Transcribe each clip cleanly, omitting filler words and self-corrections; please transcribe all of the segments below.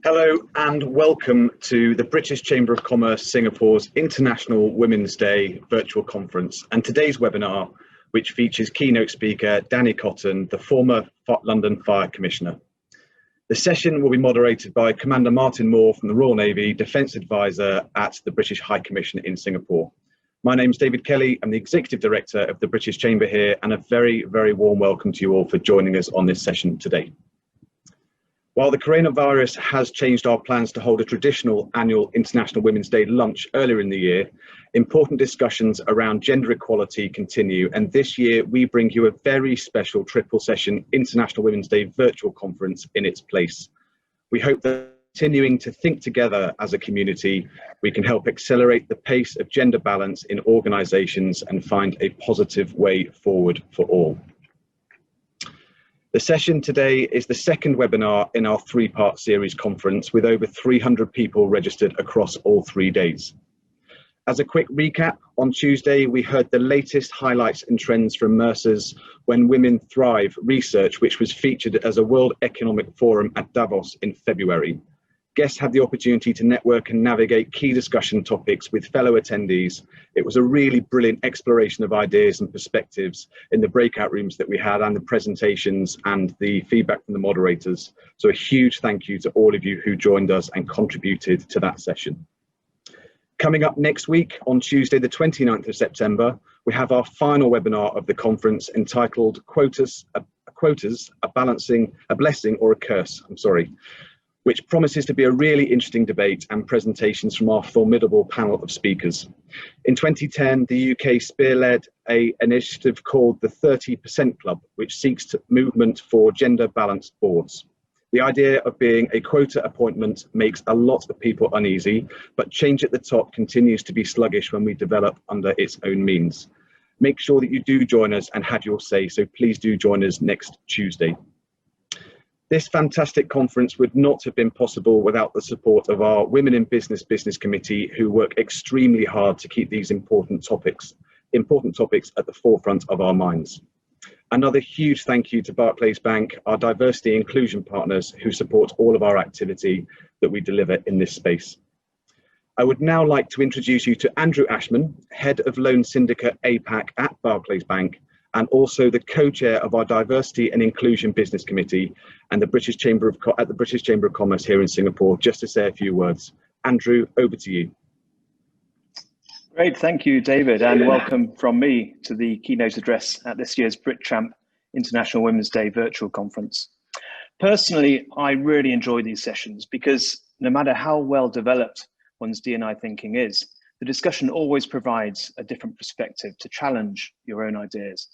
Hello and welcome to the British Chamber of Commerce Singapore's International Women's Day virtual conference and today's webinar, which features keynote speaker Dany Cotton, the former London Fire Commissioner. The session will be moderated by Commander Martin Moore from the Royal Navy, Defence Advisor at the British High Commission in Singapore. My name's David Kelly. I'm the Executive Director of the British Chamber here, and a very, very warm welcome to you all for joining us on this session today. While the coronavirus has changed our plans to hold a traditional annual International Women's Day lunch earlier in the year, important discussions around gender equality continue, and this year we bring you a very special triple session International Women's Day virtual conference in its place. We hope that continuing to think together as a community, we can help accelerate the pace of gender balance in organisations and find a positive way forward for all. The session today is the second webinar in our three-part series conference with over 300 people registered across all 3 days. As a quick recap, on Tuesday we heard the latest highlights and trends from Mercer's When Women Thrive research, which was featured as a World Economic Forum at Davos in February. Guests had the opportunity to network and navigate key discussion topics with fellow attendees. It was a really brilliant exploration of ideas and perspectives in the breakout rooms that we had, and the presentations and the feedback from the moderators. So a huge thank you to all of you who joined us and contributed to that session. Coming up next week on Tuesday, the 29th of September, we have our final webinar of the conference entitled Quotas, a Blessing or a Curse, which promises to be a really interesting debate and presentations from our formidable panel of speakers. In 2010, the UK spearled an initiative called the 30% Club, which seeks movement for gender balanced boards. The idea of being a quota appointment makes a lot of people uneasy, but change at the top continues to be sluggish when we develop under its own means. Make sure that you do join us and have your say, so please do join us next Tuesday. This fantastic conference would not have been possible without the support of our Women in Business Committee, who work extremely hard to keep these important topics at the forefront of our minds. Another huge thank you to Barclays Bank, our diversity inclusion partners, who support all of our activity that we deliver in this space. I would now like to introduce you to Andrew Ashman, Head of Loan Syndicate APAC at Barclays Bank, and also the co-chair of our Diversity and Inclusion Business Committee and the British Chamber of Commerce here in Singapore, just to say a few words. Andrew, over to you. Great, thank you, David, and welcome from me to the keynote address at this year's BritChamp International Women's Day virtual conference. Personally, I really enjoy these sessions because no matter how well developed one's D&I thinking is, the discussion always provides a different perspective to challenge your own ideas.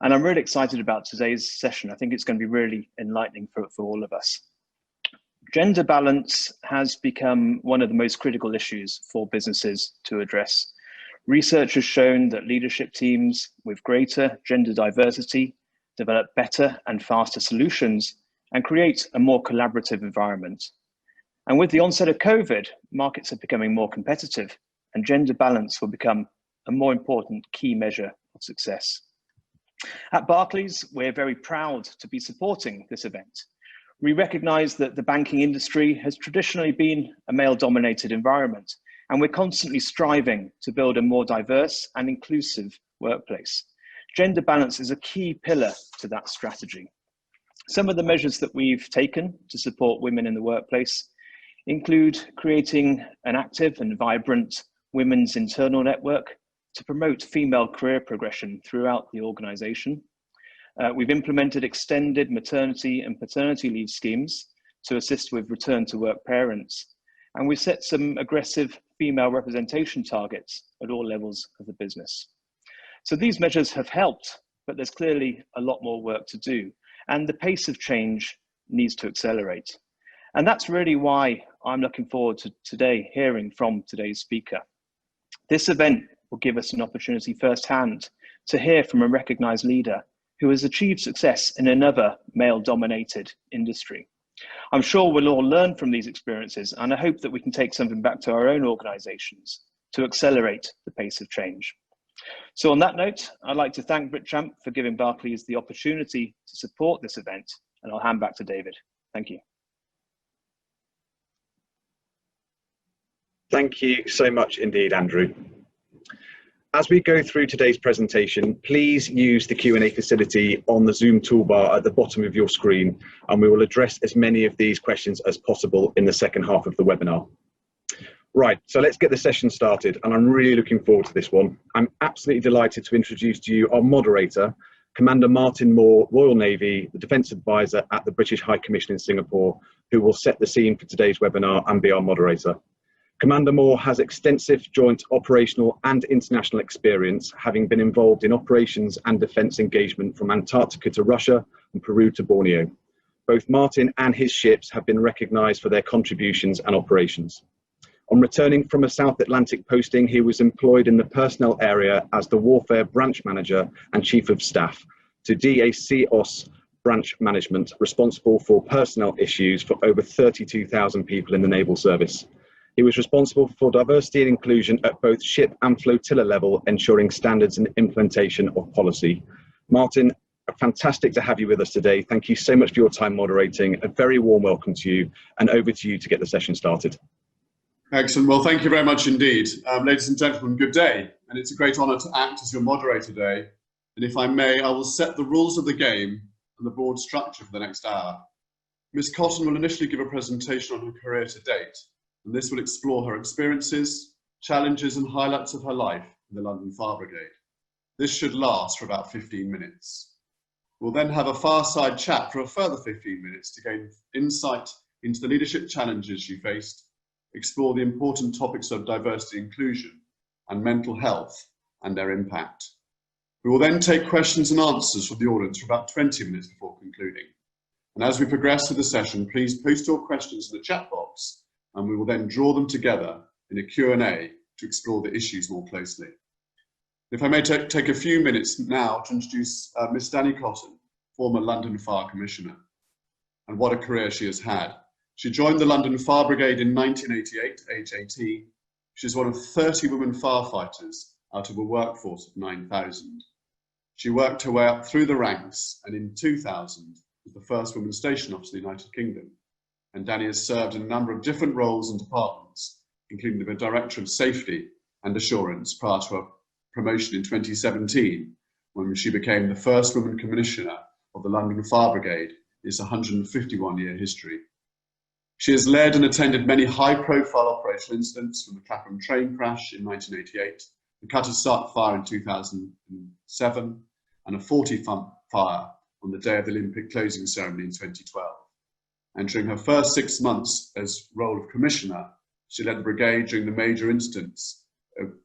And I'm really excited about today's session. I think it's going to be really enlightening for all of us. Gender balance has become one of the most critical issues for businesses to address. Research has shown that leadership teams with greater gender diversity develop better and faster solutions and create a more collaborative environment. And with the onset of COVID, markets are becoming more competitive, and gender balance will become a more important key measure of success. At Barclays, we're very proud to be supporting this event. We recognise that the banking industry has traditionally been a male-dominated environment, and we're constantly striving to build a more diverse and inclusive workplace. Gender balance is a key pillar to that strategy. Some of the measures that we've taken to support women in the workplace include creating an active and vibrant women's internal network to promote female career progression throughout the organisation. We've implemented extended maternity and paternity leave schemes to assist with return to work parents. And we've set some aggressive female representation targets at all levels of the business. So these measures have helped, but there's clearly a lot more work to do. And the pace of change needs to accelerate. And that's really why I'm looking forward to today hearing from today's speaker. This event will give us an opportunity firsthand to hear from a recognised leader who has achieved success in another male-dominated industry. I'm sure we'll all learn from these experiences, and I hope that we can take something back to our own organisations to accelerate the pace of change. So on that note, I'd like to thank BritChamp for giving Barclays the opportunity to support this event, and I'll hand back to David. Thank you. Thank you so much indeed, Andrew. As we go through today's presentation, please use the Q&A facility on the Zoom toolbar at the bottom of your screen, and we will address as many of these questions as possible in the second half of the webinar. Right, so let's get the session started, and I'm really looking forward to this one. I'm absolutely delighted to introduce to you our moderator, Commander Martin Moore, Royal Navy, the Defence Advisor at the British High Commission in Singapore, who will set the scene for today's webinar and be our moderator. Commander Moore has extensive joint operational and international experience, having been involved in operations and defence engagement from Antarctica to Russia and Peru to Borneo. Both Martin and his ships have been recognised for their contributions and operations. On returning from a South Atlantic posting, he was employed in the personnel area as the Warfare Branch Manager and Chief of Staff to DACOS Branch Management, responsible for personnel issues for over 32,000 people in the naval service. He was responsible for diversity and inclusion at both ship and flotilla level, ensuring standards and implementation of policy. Martin, fantastic to have you with us today. Thank you so much for your time moderating. A very warm welcome to you, and over to you to get the session started. Excellent. Well, thank you very much indeed. Ladies and gentlemen, good day. And it's a great honour to act as your moderator today. And if I may, I will set the rules of the game and the broad structure for the next hour. Ms. Cotton will initially give a presentation on her career to date, and this will explore her experiences, challenges and highlights of her life in the London Fire Brigade. This should last for about 15 minutes. We'll then have a fireside chat for a further 15 minutes to gain insight into the leadership challenges she faced, explore the important topics of diversity and inclusion and mental health and their impact. We will then take questions and answers from the audience for about 20 minutes before concluding. And as we progress through the session, please post your questions in the chat box, and we will then draw them together in a Q&A to explore the issues more closely. If I may take a few minutes now to introduce Miss Dany Cotton, former London Fire Commissioner, and what a career she has had. She joined the London Fire Brigade in 1988, age 18. She's one of 30 women firefighters out of a workforce of 9,000. She worked her way up through the ranks, and in 2000 was the first woman station officer in the United Kingdom. And Dany has served in a number of different roles and departments, including the Director of Safety and Assurance prior to her promotion in 2017, when she became the first woman commissioner of the London Fire Brigade in its 151-year history. She has led and attended many high-profile operational incidents, from the Clapham train crash in 1988, the Cutter Sark fire in 2007, and a 40 fire on the day of the Olympic closing ceremony in 2012. And during her first 6 months as role of commissioner, she led the brigade during the major incidents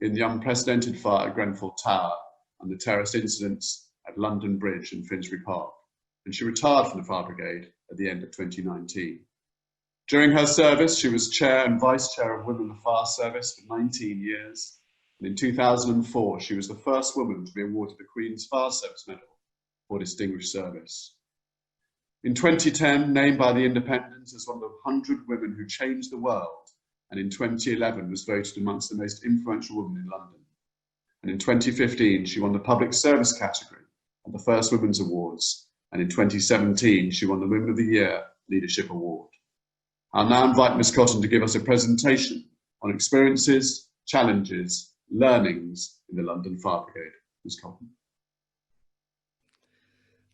in the unprecedented fire at Grenfell Tower and the terrorist incidents at London Bridge and Finsbury Park. And she retired from the Fire Brigade at the end of 2019. During her service, she was chair and vice chair of Women in the Fire Service for 19 years. And in 2004, she was the first woman to be awarded the Queen's Fire Service Medal for distinguished service. In 2010, named by The Independent as one of the 100 women who changed the world, and in 2011 was voted amongst the most influential women in London. And in 2015, she won the Public Service category at the First Women's Awards, and in 2017, she won the Women of the Year Leadership Award. I'll now invite Ms. Cotton to give us a presentation on experiences, challenges, learnings in the London Fire Brigade. Ms. Cotton.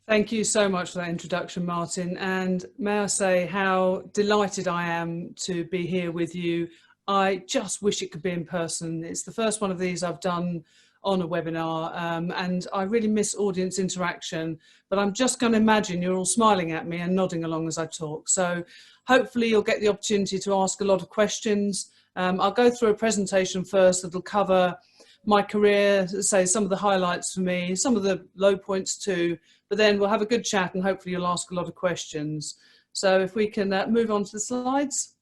Thank you so much for that introduction, Martin. And may I say how delighted I am to be here with you. I just wish it could be in person. It's the first one of these I've done on a webinar, and I really miss audience interaction, but I'm just going to imagine you're all smiling at me and nodding along as I talk. So hopefully you'll get the opportunity to ask a lot of questions. I'll go through a presentation first that'll cover my career, say some of the highlights for me, some of the low points too, but then we'll have a good chat and hopefully you'll ask a lot of questions. So if we can move on to the slides.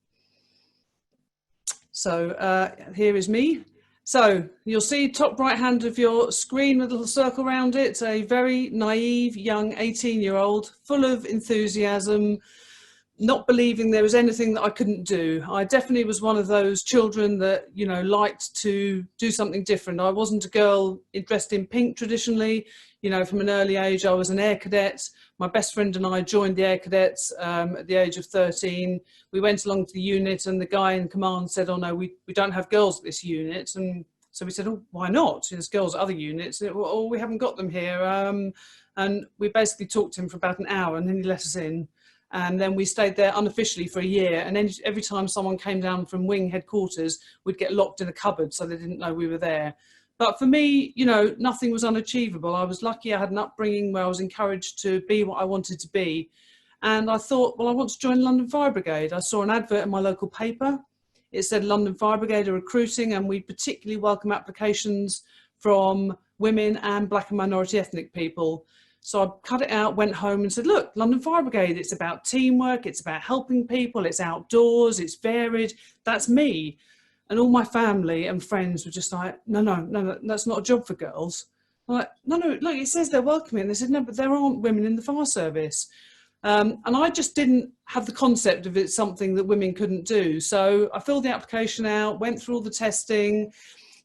So here is me. So you'll see top right hand of your screen with a little circle around it, a very naive young 18-year-old full of enthusiasm, not believing there was anything that I couldn't do. I definitely was one of those children that, you know, liked to do something different. I wasn't a girl dressed in pink traditionally. You know, from an early age, I was an air cadet. My best friend and I joined the air cadets at the age of 13. We went along to the unit, and the guy in command said, oh no, we don't have girls at this unit. And so we said, oh, why not? There's girls at other units. And oh, we haven't got them here. And we basically talked to him for about an hour, and then he let us in. And then we stayed there unofficially for a year. And then every time someone came down from wing headquarters, we'd get locked in a cupboard so they didn't know we were there. But for me, you know, nothing was unachievable. I was lucky I had an upbringing where I was encouraged to be what I wanted to be. And I thought, well, I want to join London Fire Brigade. I saw an advert in my local paper. It said London Fire Brigade are recruiting, and we particularly welcome applications from women and black and minority ethnic people. So I cut it out, went home and said, look, London Fire Brigade, it's about teamwork, it's about helping people, it's outdoors, it's varied, that's me. And all my family and friends were just like, no, that's not a job for girls. I'm like, no, look, it says they're welcoming. They said, no, but there aren't women in the fire service. And I just didn't have the concept of it something that women couldn't do. So I filled the application out, went through all the testing.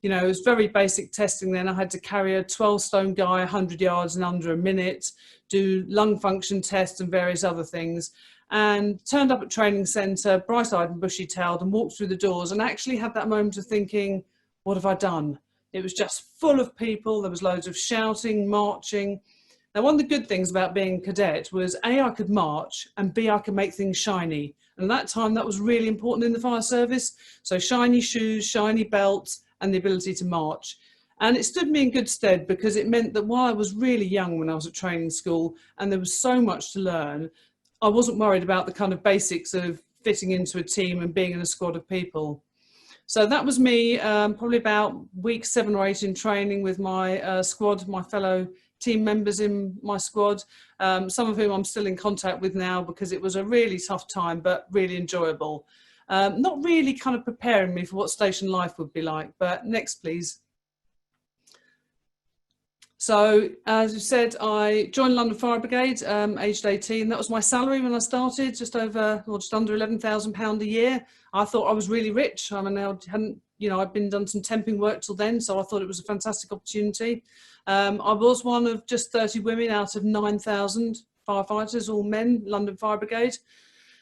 You know, it was very basic testing then. I had to carry a 12-stone guy 100 yards in under a minute, do lung function tests and various other things, and turned up at training centre, bright-eyed and bushy-tailed, and walked through the doors and actually had that moment of thinking, what have I done? It was just full of people. There was loads of shouting, marching. Now, one of the good things about being a cadet was A, I could march, and B, I could make things shiny. And at that time, that was really important in the fire service. So shiny shoes, shiny belts, and the ability to march. And it stood me in good stead because it meant that while I was really young when I was at training school and there was so much to learn, I wasn't worried about the kind of basics of fitting into a team and being in a squad of people. So that was me, probably about week 7 or 8 in training with my squad, my fellow team members in my squad, some of whom I'm still in contact with now because it was a really tough time, but really enjoyable. Not really kind of preparing me for what station life would be like, but next please. So as you said, I joined London Fire Brigade aged 18. That was my salary when I started, just under £11,000 a year. I thought I was really rich. I mean, I hadn't, you know, I'd been done some temping work till then, so I thought it was a fantastic opportunity. I was one of just 30 women out of 9,000 firefighters, all men, London Fire Brigade.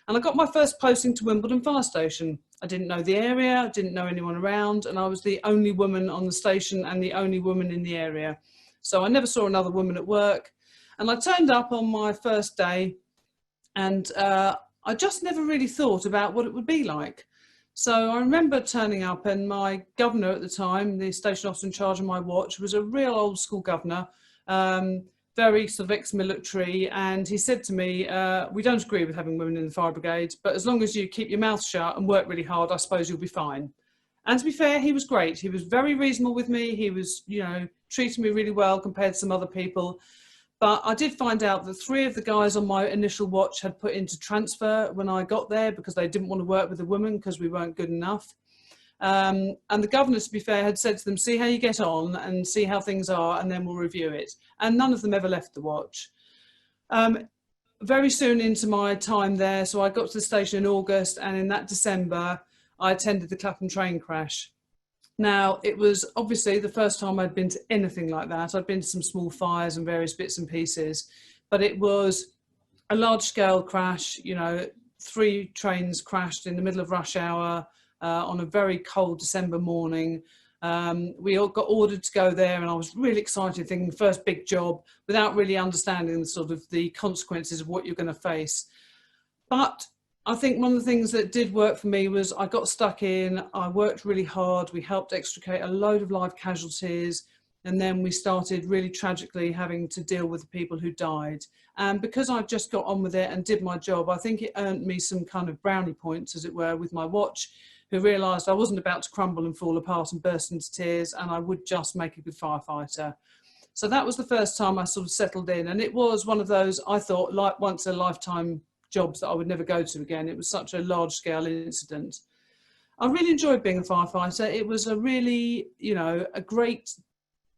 And I got my first posting to Wimbledon Fire Station. I didn't know the area, didn't know anyone around, and I was the only woman on the station and the only woman in the area. So I never saw another woman at work. And I turned up on my first day, and I just never really thought about what it would be like. So I remember turning up, and my governor at the time, the station officer in charge of my watch, was a real old school governor, very sort of ex-military, and he said to me, we don't agree with having women in the fire brigade, but as long as you keep your mouth shut and work really hard, I suppose you'll be fine. And to be fair, he was great. He was very reasonable with me. He was, you know, treating me really well compared to some other people. But I did find out that 3 of the guys on my initial watch had put into transfer when I got there because they didn't want to work with a woman because we weren't good enough. And the governor, to be fair, had said to them, see how you get on and see how things are, and then we'll review it. And none of them ever left the watch. Very soon into my time there, so I got to the station in August, and in that December, I attended the Clapham train crash. Now, it was obviously the first time I'd been to anything like that. I'd been to some small fires and various bits and pieces, but it was a large-scale crash. You know, 3 trains crashed in the middle of rush hour on a very cold December morning. We all got ordered to go there, and I was really excited, thinking first big job, without really understanding the sort of the consequences of what you're going to face. But I think one of the things that did work for me was I got stuck in, I worked really hard, we helped extricate a load of live casualties, and then we started really tragically having to deal with the people who died. And because I just got on with it and did my job, I think it earned me some kind of brownie points, as it were, with my watch, who realised I wasn't about to crumble and fall apart and burst into tears, and I would just make a good firefighter. So that was the first time I sort of settled in, and it was one of those, I thought, like once in a lifetime jobs that I would never go to again. It was such a large-scale incident. I really enjoyed being a firefighter. It was a really, you know, a great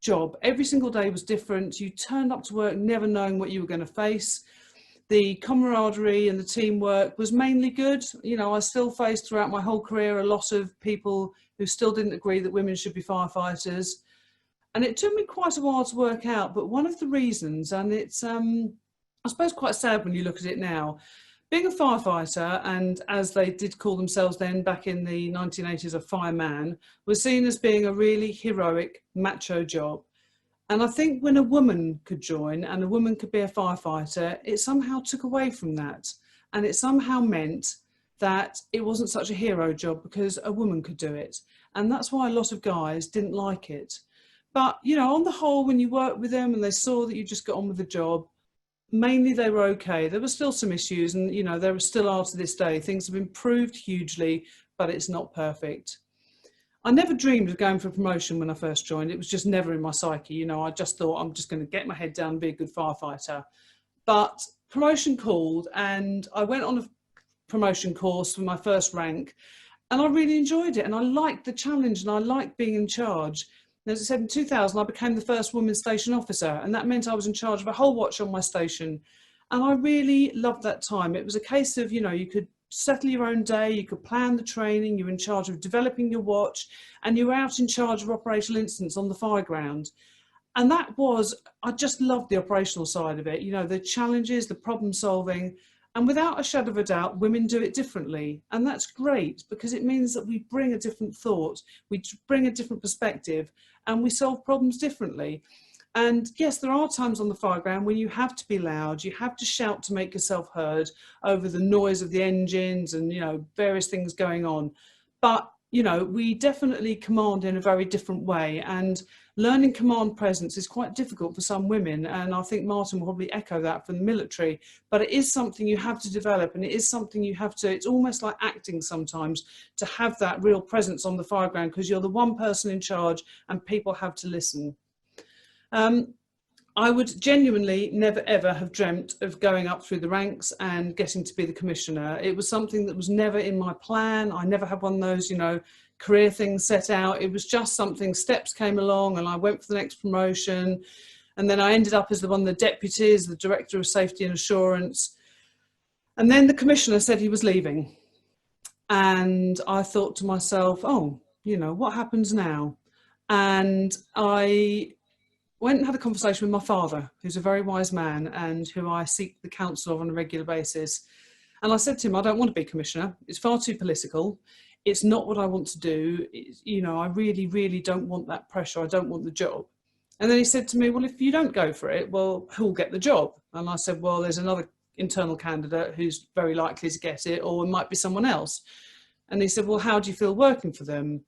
job. Every single day was different. You turned up to work never knowing what you were going to face. The camaraderie and the teamwork was mainly good. You know, I still faced throughout my whole career a lot of people who still didn't agree that women should be firefighters. And it took me quite a while to work out, but one of the reasons, and it's, I suppose, quite sad when you look at it now, being a firefighter, and as they did call themselves then back in the 1980s, a fireman, was seen as being a really heroic, macho job. And I think when a woman could join and a woman could be a firefighter, it somehow took away from that. And it somehow meant that it wasn't such a hero job because a woman could do it. And that's why a lot of guys didn't like it. But, you know, on the whole, when you worked with them and they saw that you just got on with the job, mainly they were okay. There were still some issues, and, you know, there still are to this day. Things have improved hugely, but it's not perfect. I never dreamed of going for a promotion when I first joined. It was just never in my psyche. You know, I just thought I'm just going to get my head down and be a good firefighter. But promotion called, and I went on a promotion course for my first rank, and I really enjoyed it. And I liked the challenge, and I liked being in charge. And as I said, in 2000, I became the first woman station officer, and that meant I was in charge of a whole watch on my station. And I really loved that time. It was a case of, you know, you could settle your own day, you could plan the training, you were in charge of developing your watch, and you were out in charge of operational incidents on the fire ground. And that was, I just loved the operational side of it, you know, the challenges, the problem solving, and without a shadow of a doubt, women do it differently. And that's great because it means that we bring a different thought, we bring a different perspective, and we solve problems differently. And yes, there are times on the fire ground when you have to be loud, you have to shout to make yourself heard over the noise of the engines and, you know, various things going on. But, you know, we definitely command in a very different way, and learning command presence is quite difficult for some women. And I think Martin will probably echo that from the military, but it is something you have to develop, and it is something you have to, it's almost like acting sometimes, to have that real presence on the fire ground because you're the one person in charge and people have to listen. I would genuinely never ever have dreamt of going up through the ranks and getting to be the commissioner. It was something that was never in my plan. I never had one of those, you know, career things set out. It was just something, steps came along and I went for the next promotion. And then I ended up as one of the deputies, the director of safety and assurance. And then the commissioner said he was leaving. And I thought to myself, oh, you know, what happens now? And I went and had a conversation with my father, who's a very wise man and who I seek the counsel of on a regular basis. And I said to him, I don't want to be commissioner. It's far too political. It's not what I want to do. You know, I really, really don't want that pressure. I don't want the job. And then he said to me, well, if you don't go for it, well, who'll get the job? And I said, well, there's another internal candidate who's very likely to get it, or it might be someone else. And he said, well, how do you feel working for them?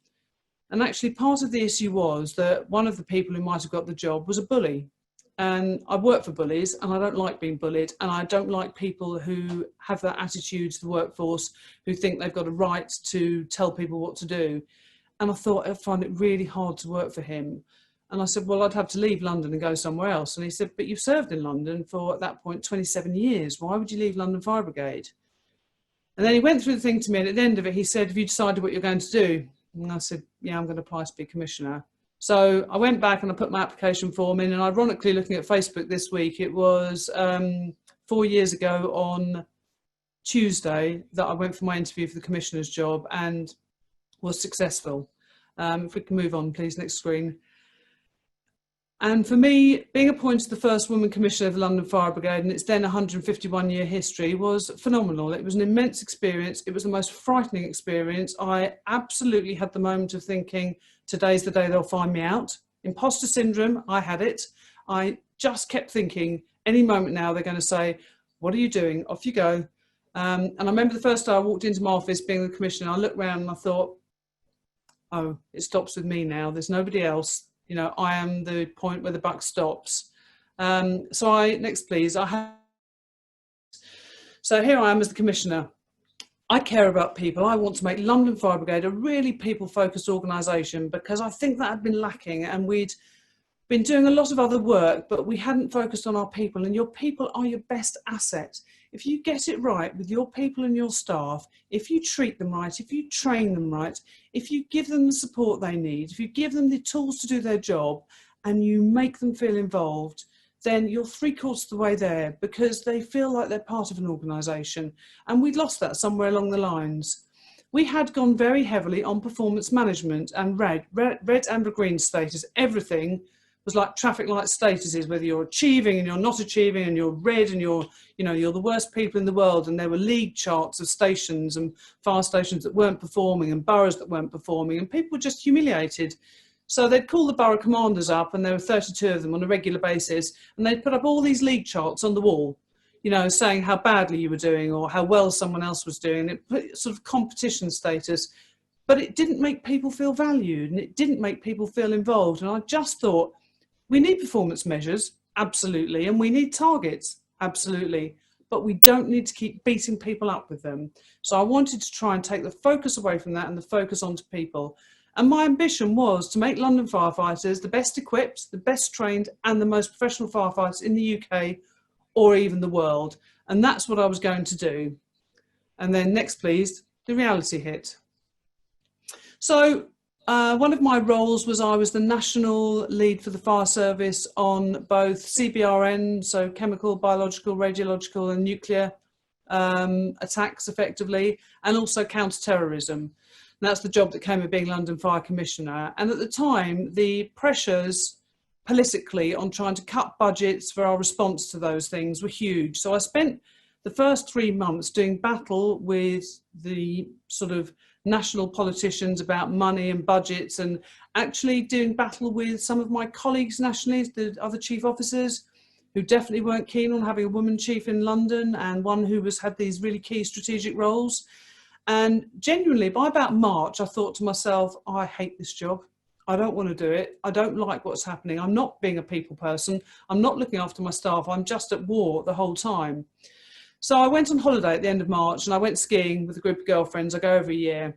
And actually part of the issue was that one of the people who might have got the job was a bully. And I work for bullies and I don't like being bullied, and I don't like people who have that attitude to the workforce, who think they've got a right to tell people what to do. And I thought I'd find it really hard to work for him. And I said, well, I'd have to leave London and go somewhere else. And he said, but you've served in London for, at that point, 27 years. Why would you leave London Fire Brigade? And then he went through the thing to me, and at the end of it, he said, have you decided what you're going to do? And I said, yeah, I'm going to apply to be commissioner. So I went back and I put my application form in, and ironically, looking at Facebook this week, it was 4 years ago on Tuesday that I went for my interview for the commissioner's job and was successful. If we can move on, please, next screen. And for me, being appointed the first woman commissioner of the London Fire Brigade in its then 151-year history was phenomenal. It was an immense experience. It was the most frightening experience. I absolutely had the moment of thinking, today's the day they'll find me out. Imposter syndrome, I had it. I just kept thinking, any moment now they're going to say, what are you doing? Off you go. And I remember the first day I walked into my office being the commissioner, I looked around and I thought, oh, it stops with me now. There's nobody else. You know, I am the point where the buck stops. Next please, so here I am as the commissioner. I care about people. I want to make London Fire Brigade a really people-focused organisation, because I think that had been lacking, and we'd been doing a lot of other work, but we hadn't focused on our people, and your people are your best asset. If you get it right with your people and your staff, if you treat them right, if you train them right, if you give them the support they need, if you give them the tools to do their job, and you make them feel involved, then you're 3/4 of the way there, because they feel like they're part of an organisation. And we'd lost that somewhere along the lines. We had gone very heavily on performance management and red, amber, green status. Everything was like traffic light statuses, whether you're achieving and you're not achieving, and you're red and you're the worst people in the world. And there were league charts of stations and fire stations that weren't performing and boroughs that weren't performing, and people were just humiliated. So they'd call the borough commanders up, and there were 32 of them on a regular basis, and they'd put up all these league charts on the wall, saying how badly you were doing or how well someone else was doing. It put sort of competition status, but it didn't make people feel valued, and it didn't make people feel involved. And I just thought, we need performance measures, absolutely, and we need targets, absolutely, but we don't need to keep beating people up with them. So I wanted to try and take the focus away from that and the focus onto people. And my ambition was to make London firefighters the best equipped, the best trained, and the most professional firefighters in the UK or even the world. And that's what I was going to do. And then next, please, the reality hit. So one of my roles was I was the national lead for the fire service on both CBRN, so chemical, biological, radiological and nuclear attacks effectively, and also counter-terrorism. And that's the job that came with being London Fire Commissioner. And at the time, the pressures politically on trying to cut budgets for our response to those things were huge. So I spent the first 3 months doing battle with the sort of national politicians about money and budgets, and actually doing battle with some of my colleagues nationally, the other chief officers, who definitely weren't keen on having a woman chief in London, and one who had these really key strategic roles. And genuinely, by about March, I thought to myself, I hate this job. I don't want to do it. I don't like what's happening. I'm not being a people person. I'm not looking after my staff. I'm just at war the whole time. So I went on holiday at the end of March, and I went skiing with a group of girlfriends. I go every year.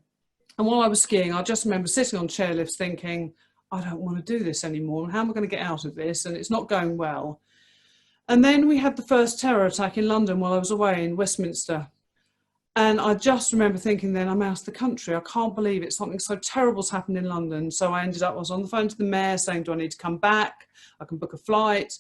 And while I was skiing, I just remember sitting on chairlifts thinking, I don't want to do this anymore. How am I going to get out of this? And it's not going well. And then we had the first terror attack in London while I was away in Westminster. And I just remember thinking then, I'm out of the country. I can't believe it. Something so terrible's happened in London. So I was on the phone to the mayor saying, do I need to come back? I can book a flight.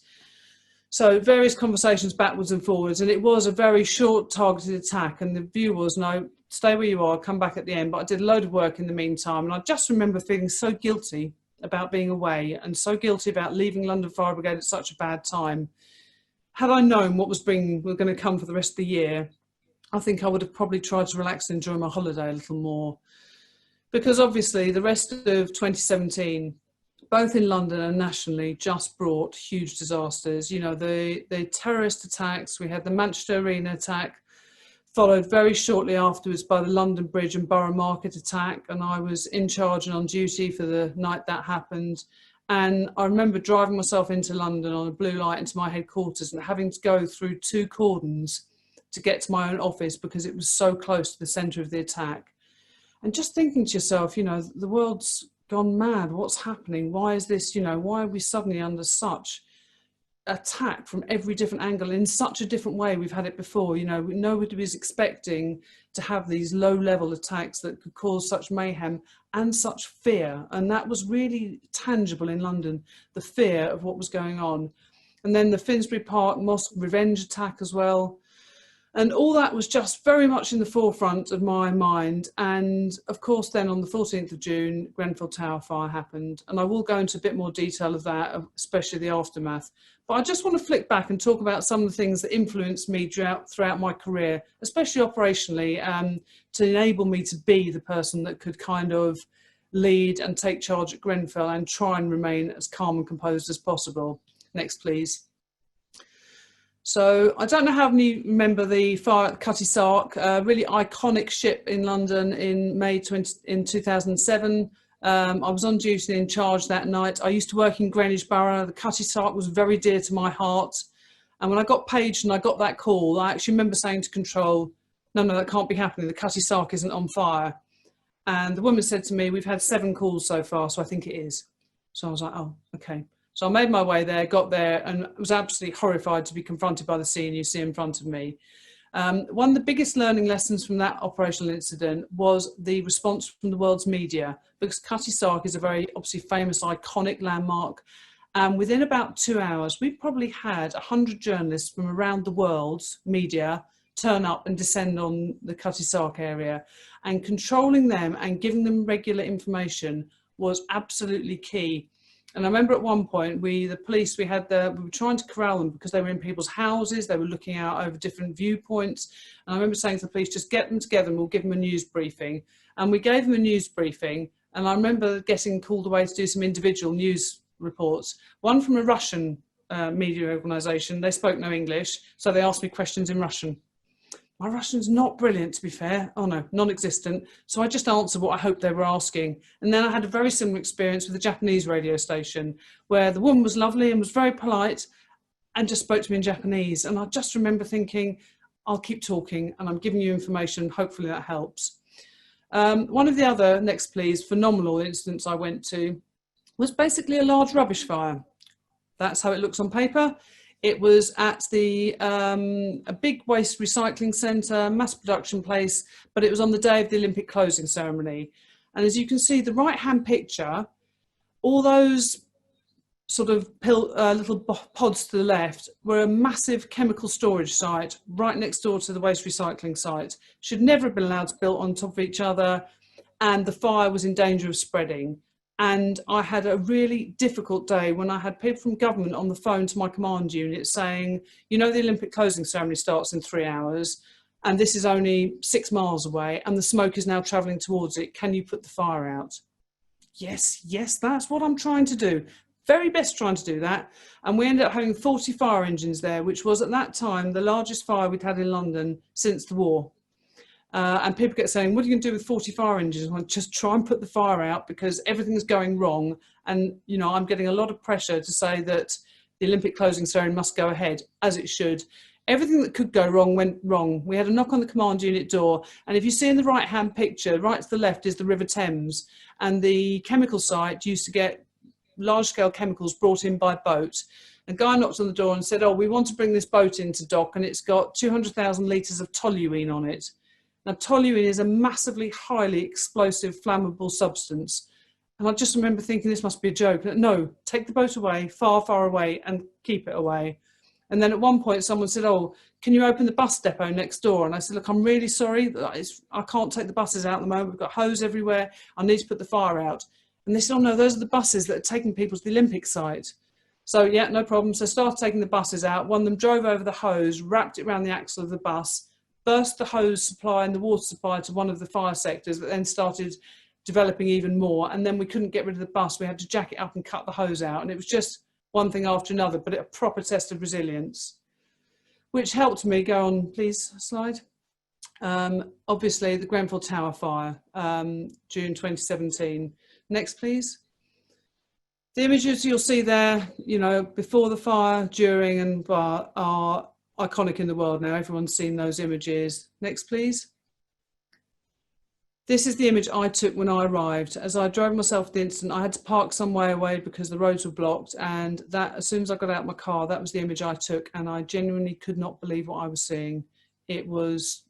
So various conversations backwards and forwards. And it was a very short targeted attack. And the view was, no, stay where you are, come back at the end. But I did a load of work in the meantime. And I just remember feeling so guilty about being away, and so guilty about leaving London Fire Brigade at such a bad time. Had I known what was going to come for the rest of the year, I think I would have probably tried to relax and enjoy my holiday a little more. Because obviously the rest of 2017, both in London and nationally, just brought huge disasters. The terrorist attacks, we had the Manchester Arena attack, followed very shortly afterwards by the London Bridge and Borough Market attack. And I was in charge and on duty for the night that happened. And I remember driving myself into London on a blue light into my headquarters and having to go through 2 cordons to get to my own office because it was so close to the centre of the attack. And just thinking to yourself, the world's gone mad. What's happening? Why is this, why are we suddenly under such attack from every different angle in such a different way we've had it before? Nobody was expecting to have these low-level attacks that could cause such mayhem and such fear. And that was really tangible in London, the fear of what was going on. And then the Finsbury Park mosque revenge attack as well. And all that was just very much in the forefront of my mind. And of course, then on the 14th of June, Grenfell Tower fire happened. And I will go into a bit more detail of that, especially the aftermath. But I just want to flick back and talk about some of the things that influenced me throughout my career, especially operationally, to enable me to be the person that could kind of lead and take charge at Grenfell and try and remain as calm and composed as possible. Next, please. So I don't know how many remember the fire at Cutty Sark, a really iconic ship in London in May 2007. I was on duty in charge that night. I used to work in Greenwich Borough. The Cutty Sark was very dear to my heart. And when I got paged and I got that call, I actually remember saying to control, no, that can't be happening. The Cutty Sark isn't on fire. And the woman said to me, we've had 7 calls so far, so I think it is. So I was like, oh, okay. So I made my way there, got there, and was absolutely horrified to be confronted by the scene you see in front of me. One of the biggest learning lessons from that operational incident was the response from the world's media, because Cutty Sark is a very obviously famous, iconic landmark, And within about 2 hours, we probably had 100 journalists from around the world, media, turn up and descend on the Cutty Sark area. And controlling them and giving them regular information was absolutely key. And I remember at one point, the police, we were trying to corral them because they were in people's houses, they were looking out over different viewpoints. And I remember saying to the police, just get them together and we'll give them a news briefing. And we gave them a news briefing. And I remember getting called away to do some individual news reports, one from a Russian media organisation. They spoke no English, so they asked me questions in Russian. My Russian's not brilliant, to be fair. Oh no, non-existent. So I just answered what I hoped they were asking. And then I had a very similar experience with a Japanese radio station where the woman was lovely and was very polite and just spoke to me in Japanese. And I just remember thinking, I'll keep talking and I'm giving you information. Hopefully that helps. One of the other, next please, phenomenal incidents I went to was basically a large rubbish fire. That's how it looks on paper. It was at a big waste recycling centre, mass production place, but it was on the day of the Olympic closing ceremony. And as you can see, the right-hand picture, all those sort of little pods to the left were a massive chemical storage site right next door to the waste recycling site. Should never have been allowed to build on top of each other, and the fire was in danger of spreading. And I had a really difficult day when I had people from government on the phone to my command unit saying, you know, the Olympic closing ceremony starts in 3 hours and this is only 6 miles away and the smoke is now travelling towards it. Can you put the fire out? Yes, that's what I'm trying to do. Very best trying to do that. And we ended up having 40 fire engines there, which was at that time the largest fire we'd had in London since the war. And people get saying, what are you going to do with 40 fire engines? Well, just try and put the fire out because everything's going wrong. And, you know, I'm getting a lot of pressure to say that the Olympic closing ceremony must go ahead, as it should. Everything that could go wrong went wrong. We had a knock on the command unit door. And if you see in the right-hand picture, right to the left is the River Thames. And the chemical site used to get large-scale chemicals brought in by boat. A guy knocked on the door and said, oh, we want to bring this boat into dock and it's got 200,000 litres of toluene on it. Now, toluene is a massively highly explosive, flammable substance. And I just remember thinking this must be a joke. No, take the boat away, far, far away and keep it away. And then at one point someone said, oh, can you open the bus depot next door? And I said, look, I'm really sorry. I can't take the buses out at the moment. We've got hose everywhere. I need to put the fire out. And they said, oh no, those are the buses that are taking people to the Olympic site. So yeah, no problem. So I started taking the buses out. One of them drove over the hose, wrapped it around the axle of the bus, burst the hose supply and the water supply to one of the fire sectors that then started developing even more. And then we couldn't get rid of the bus. We had to jack it up and cut the hose out. And it was just one thing after another, but a proper test of resilience, which helped me go on, please, slide. Obviously, the Grenfell Tower fire, June 2017. Next, please. The images you'll see there, you know, before the fire, during and are iconic in the world now. Everyone's seen those images. Next, please. This is the image I took when I arrived. As I drove myself to the incident, I had to park some way away because the roads were blocked. And that, as soon as I got out of my car, that was the image I took. And I genuinely could not believe what I was seeing. It was,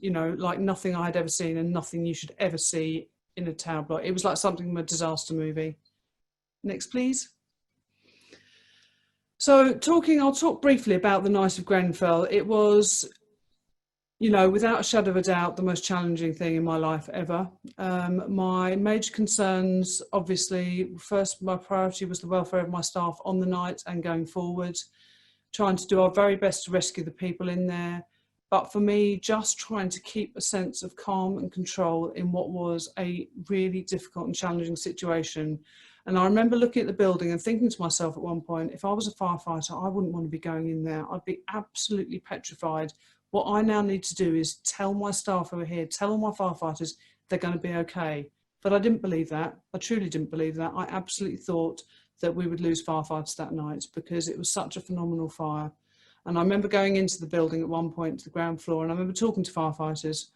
you know, like nothing I had ever seen and nothing you should ever see in a tower block. It was like something from a disaster movie. Next, please. So I'll talk briefly about the night of Grenfell. It was, you know, without a shadow of a doubt, the most challenging thing in my life ever. My major concerns, obviously, first, my priority was the welfare of my staff on the night and going forward, trying to do our very best to rescue the people in there. But for me, just trying to keep a sense of calm and control in what was a really difficult and challenging situation. And I remember looking at the building and thinking to myself at one point, if I was a firefighter, I wouldn't want to be going in there. I'd be absolutely petrified. What I now need to do is tell my staff who are here, tell all my firefighters they're going to be okay. But I didn't believe that. I truly didn't believe that. I absolutely thought that we would lose firefighters that night because it was such a phenomenal fire. And I remember going into the building at one point to the ground floor, and I remember talking to firefighters,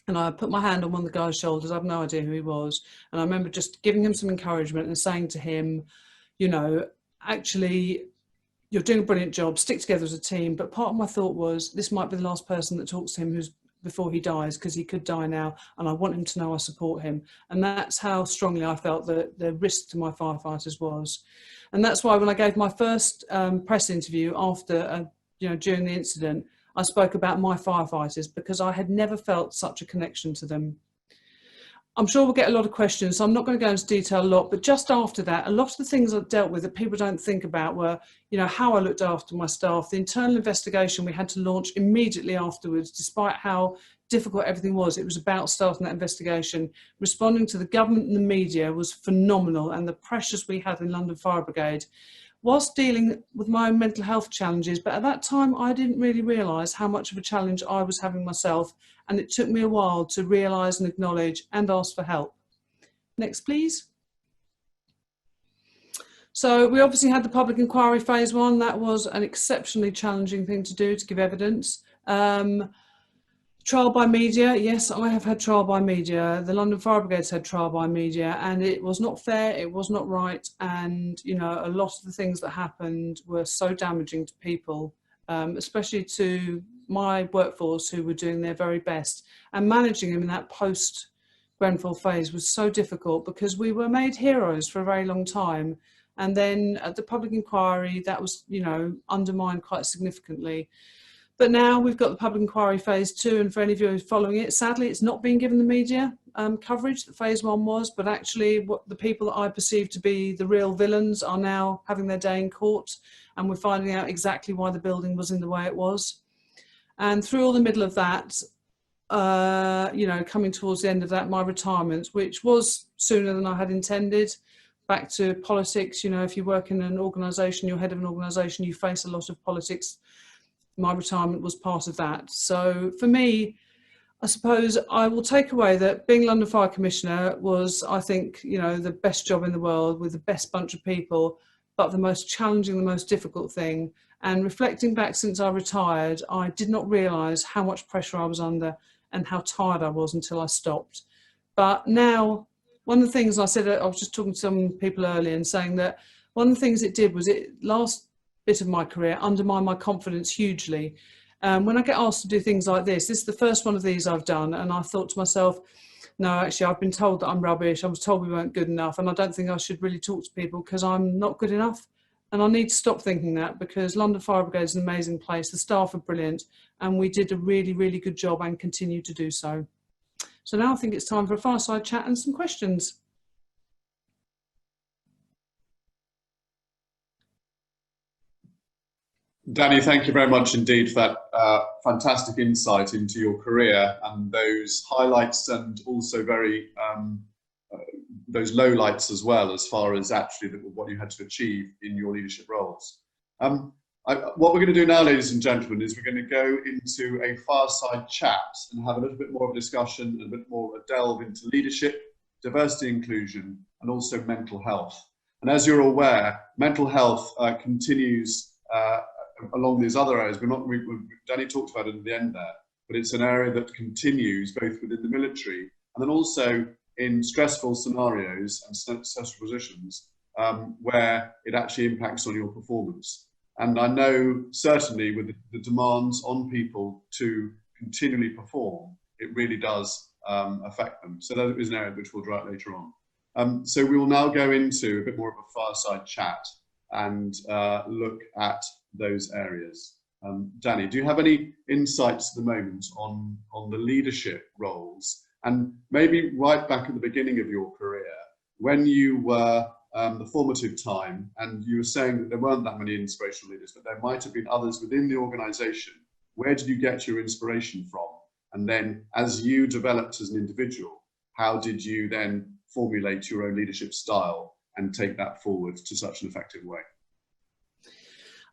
and I put my hand on one of the guy's shoulders. I have no idea who he was. And I remember just giving him some encouragement and saying to him, you know, actually, you're doing a brilliant job, stick together as a team. But part of my thought was, this might be the last person that talks to him who's before he dies, because he could die now, and I want him to know I support him. And that's how strongly I felt that the risk to my firefighters was. And that's why when I gave my first press interview after, during the incident, I spoke about my firefighters, because I had never felt such a connection to them. I'm sure we'll get a lot of questions, so I'm not going to go into detail a lot, but just after that, a lot of the things I dealt with that people don't think about were, how I looked after my staff, the internal investigation we had to launch immediately afterwards, despite how difficult everything was. It was about starting that investigation. Responding to the government and the media was phenomenal, and the pressures we had in London Fire Brigade, whilst dealing with my own mental health challenges. But at that time, I didn't really realise how much of a challenge I was having myself, and it took me a while to realise and acknowledge and ask for help. Next, please. So we obviously had the public inquiry phase one. That was an exceptionally challenging thing to do, to give evidence. Trial by media, yes, I have had trial by media. The London Fire Brigade's had trial by media, and it was not fair, it was not right, and a lot of the things that happened were so damaging to people, especially to my workforce who were doing their very best, and managing them in that post-Grenfell phase was so difficult, because we were made heroes for a very long time, and then at the public inquiry that was undermined quite significantly. But now we've got the public inquiry phase two, and for any of you who are following it, sadly it's not being given the media coverage that phase one was, but actually what the people that I perceive to be the real villains are now having their day in court, and we're finding out exactly why the building was in the way it was. And through all the middle of that, coming towards the end of that, my retirement, which was sooner than I had intended, back to politics. If you work in an organisation, you're head of an organisation, you face a lot of politics. My retirement was part of that. So for me, I suppose I will take away that being London Fire Commissioner was, I think, the best job in the world, with the best bunch of people, but the most challenging, the most difficult thing. And reflecting back since I retired, I did not realise how much pressure I was under and how tired I was until I stopped. But now, one of the things I said, I was just talking to some people earlier and saying that one of the things it did was, last bit of my career undermined my confidence hugely. When I get asked to do things like this is the first one of these I've done, and I thought to myself, no, actually I've been told that I'm rubbish, I was told we weren't good enough, and I don't think I should really talk to people because I'm not good enough. And I need to stop thinking that, because London Fire Brigade is an amazing place, the staff are brilliant, and we did a really, really good job and continue to do so. So now I think it's time for a fireside chat and some questions. Dany, thank you very much indeed for that fantastic insight into your career and those highlights, and also those lowlights as well, as far as actually what you had to achieve in your leadership roles. What we're going to do now, ladies and gentlemen, is we're going to go into a fireside chat and have a little bit more of a discussion and a bit more of a delve into leadership, diversity, inclusion, and also mental health. And as you're aware, mental health continues along these other areas. Dany talked about it at the end there, but it's an area that continues both within the military and then also in stressful scenarios and stressful positions where it actually impacts on your performance. And I know certainly with the demands on people to continually perform, it really does affect them. So that is an area which we'll draw out later on. So we will now go into a bit more of a fireside chat and look at those areas. Dany, do you have any insights at the moment on the leadership roles, and maybe right back at the beginning of your career, when you were the formative time, and you were saying that there weren't that many inspirational leaders, but there might have been others within the organisation. Where did you get your inspiration from? And then as you developed as an individual, how did you then formulate your own leadership style and take that forward to such an effective way?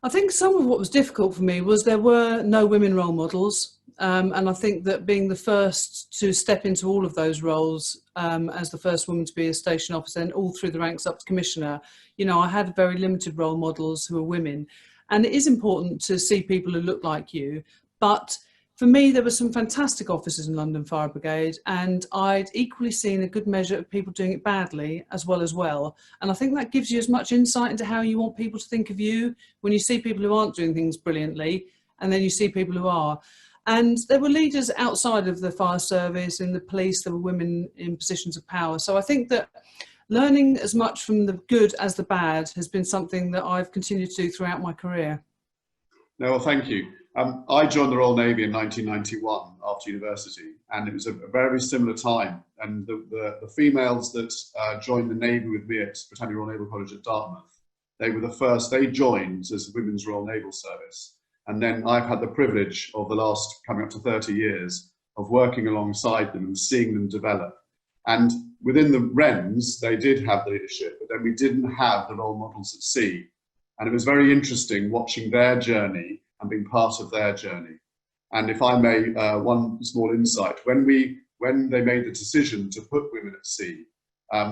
I think some of what was difficult for me was there were no women role models, and I think that being the first to step into all of those roles, as the first woman to be a station officer and all through the ranks up to commissioner, I had very limited role models who were women. And it is important to see people who look like you, but for me, there were some fantastic officers in London Fire Brigade, and I'd equally seen a good measure of people doing it badly as well. And I think that gives you as much insight into how you want people to think of you when you see people who aren't doing things brilliantly, and then you see people who are. And there were leaders outside of the fire service, in the police, there were women in positions of power. So I think that learning as much from the good as the bad has been something that I've continued to do throughout my career. No, well, thank you. I joined the Royal Navy in 1991 after university, and it was a very similar time. And the females that joined the Navy with me at Britannia Royal Naval College at Dartmouth, they were the first, they joined as the Women's Royal Naval Service. And then I've had the privilege of the last, coming up to 30 years, of working alongside them and seeing them develop. And within the RENs, they did have the leadership, but then we didn't have the role models at sea. And it was very interesting watching their journey and being part of their journey. And if I may, one small insight, when they made the decision to put women at sea,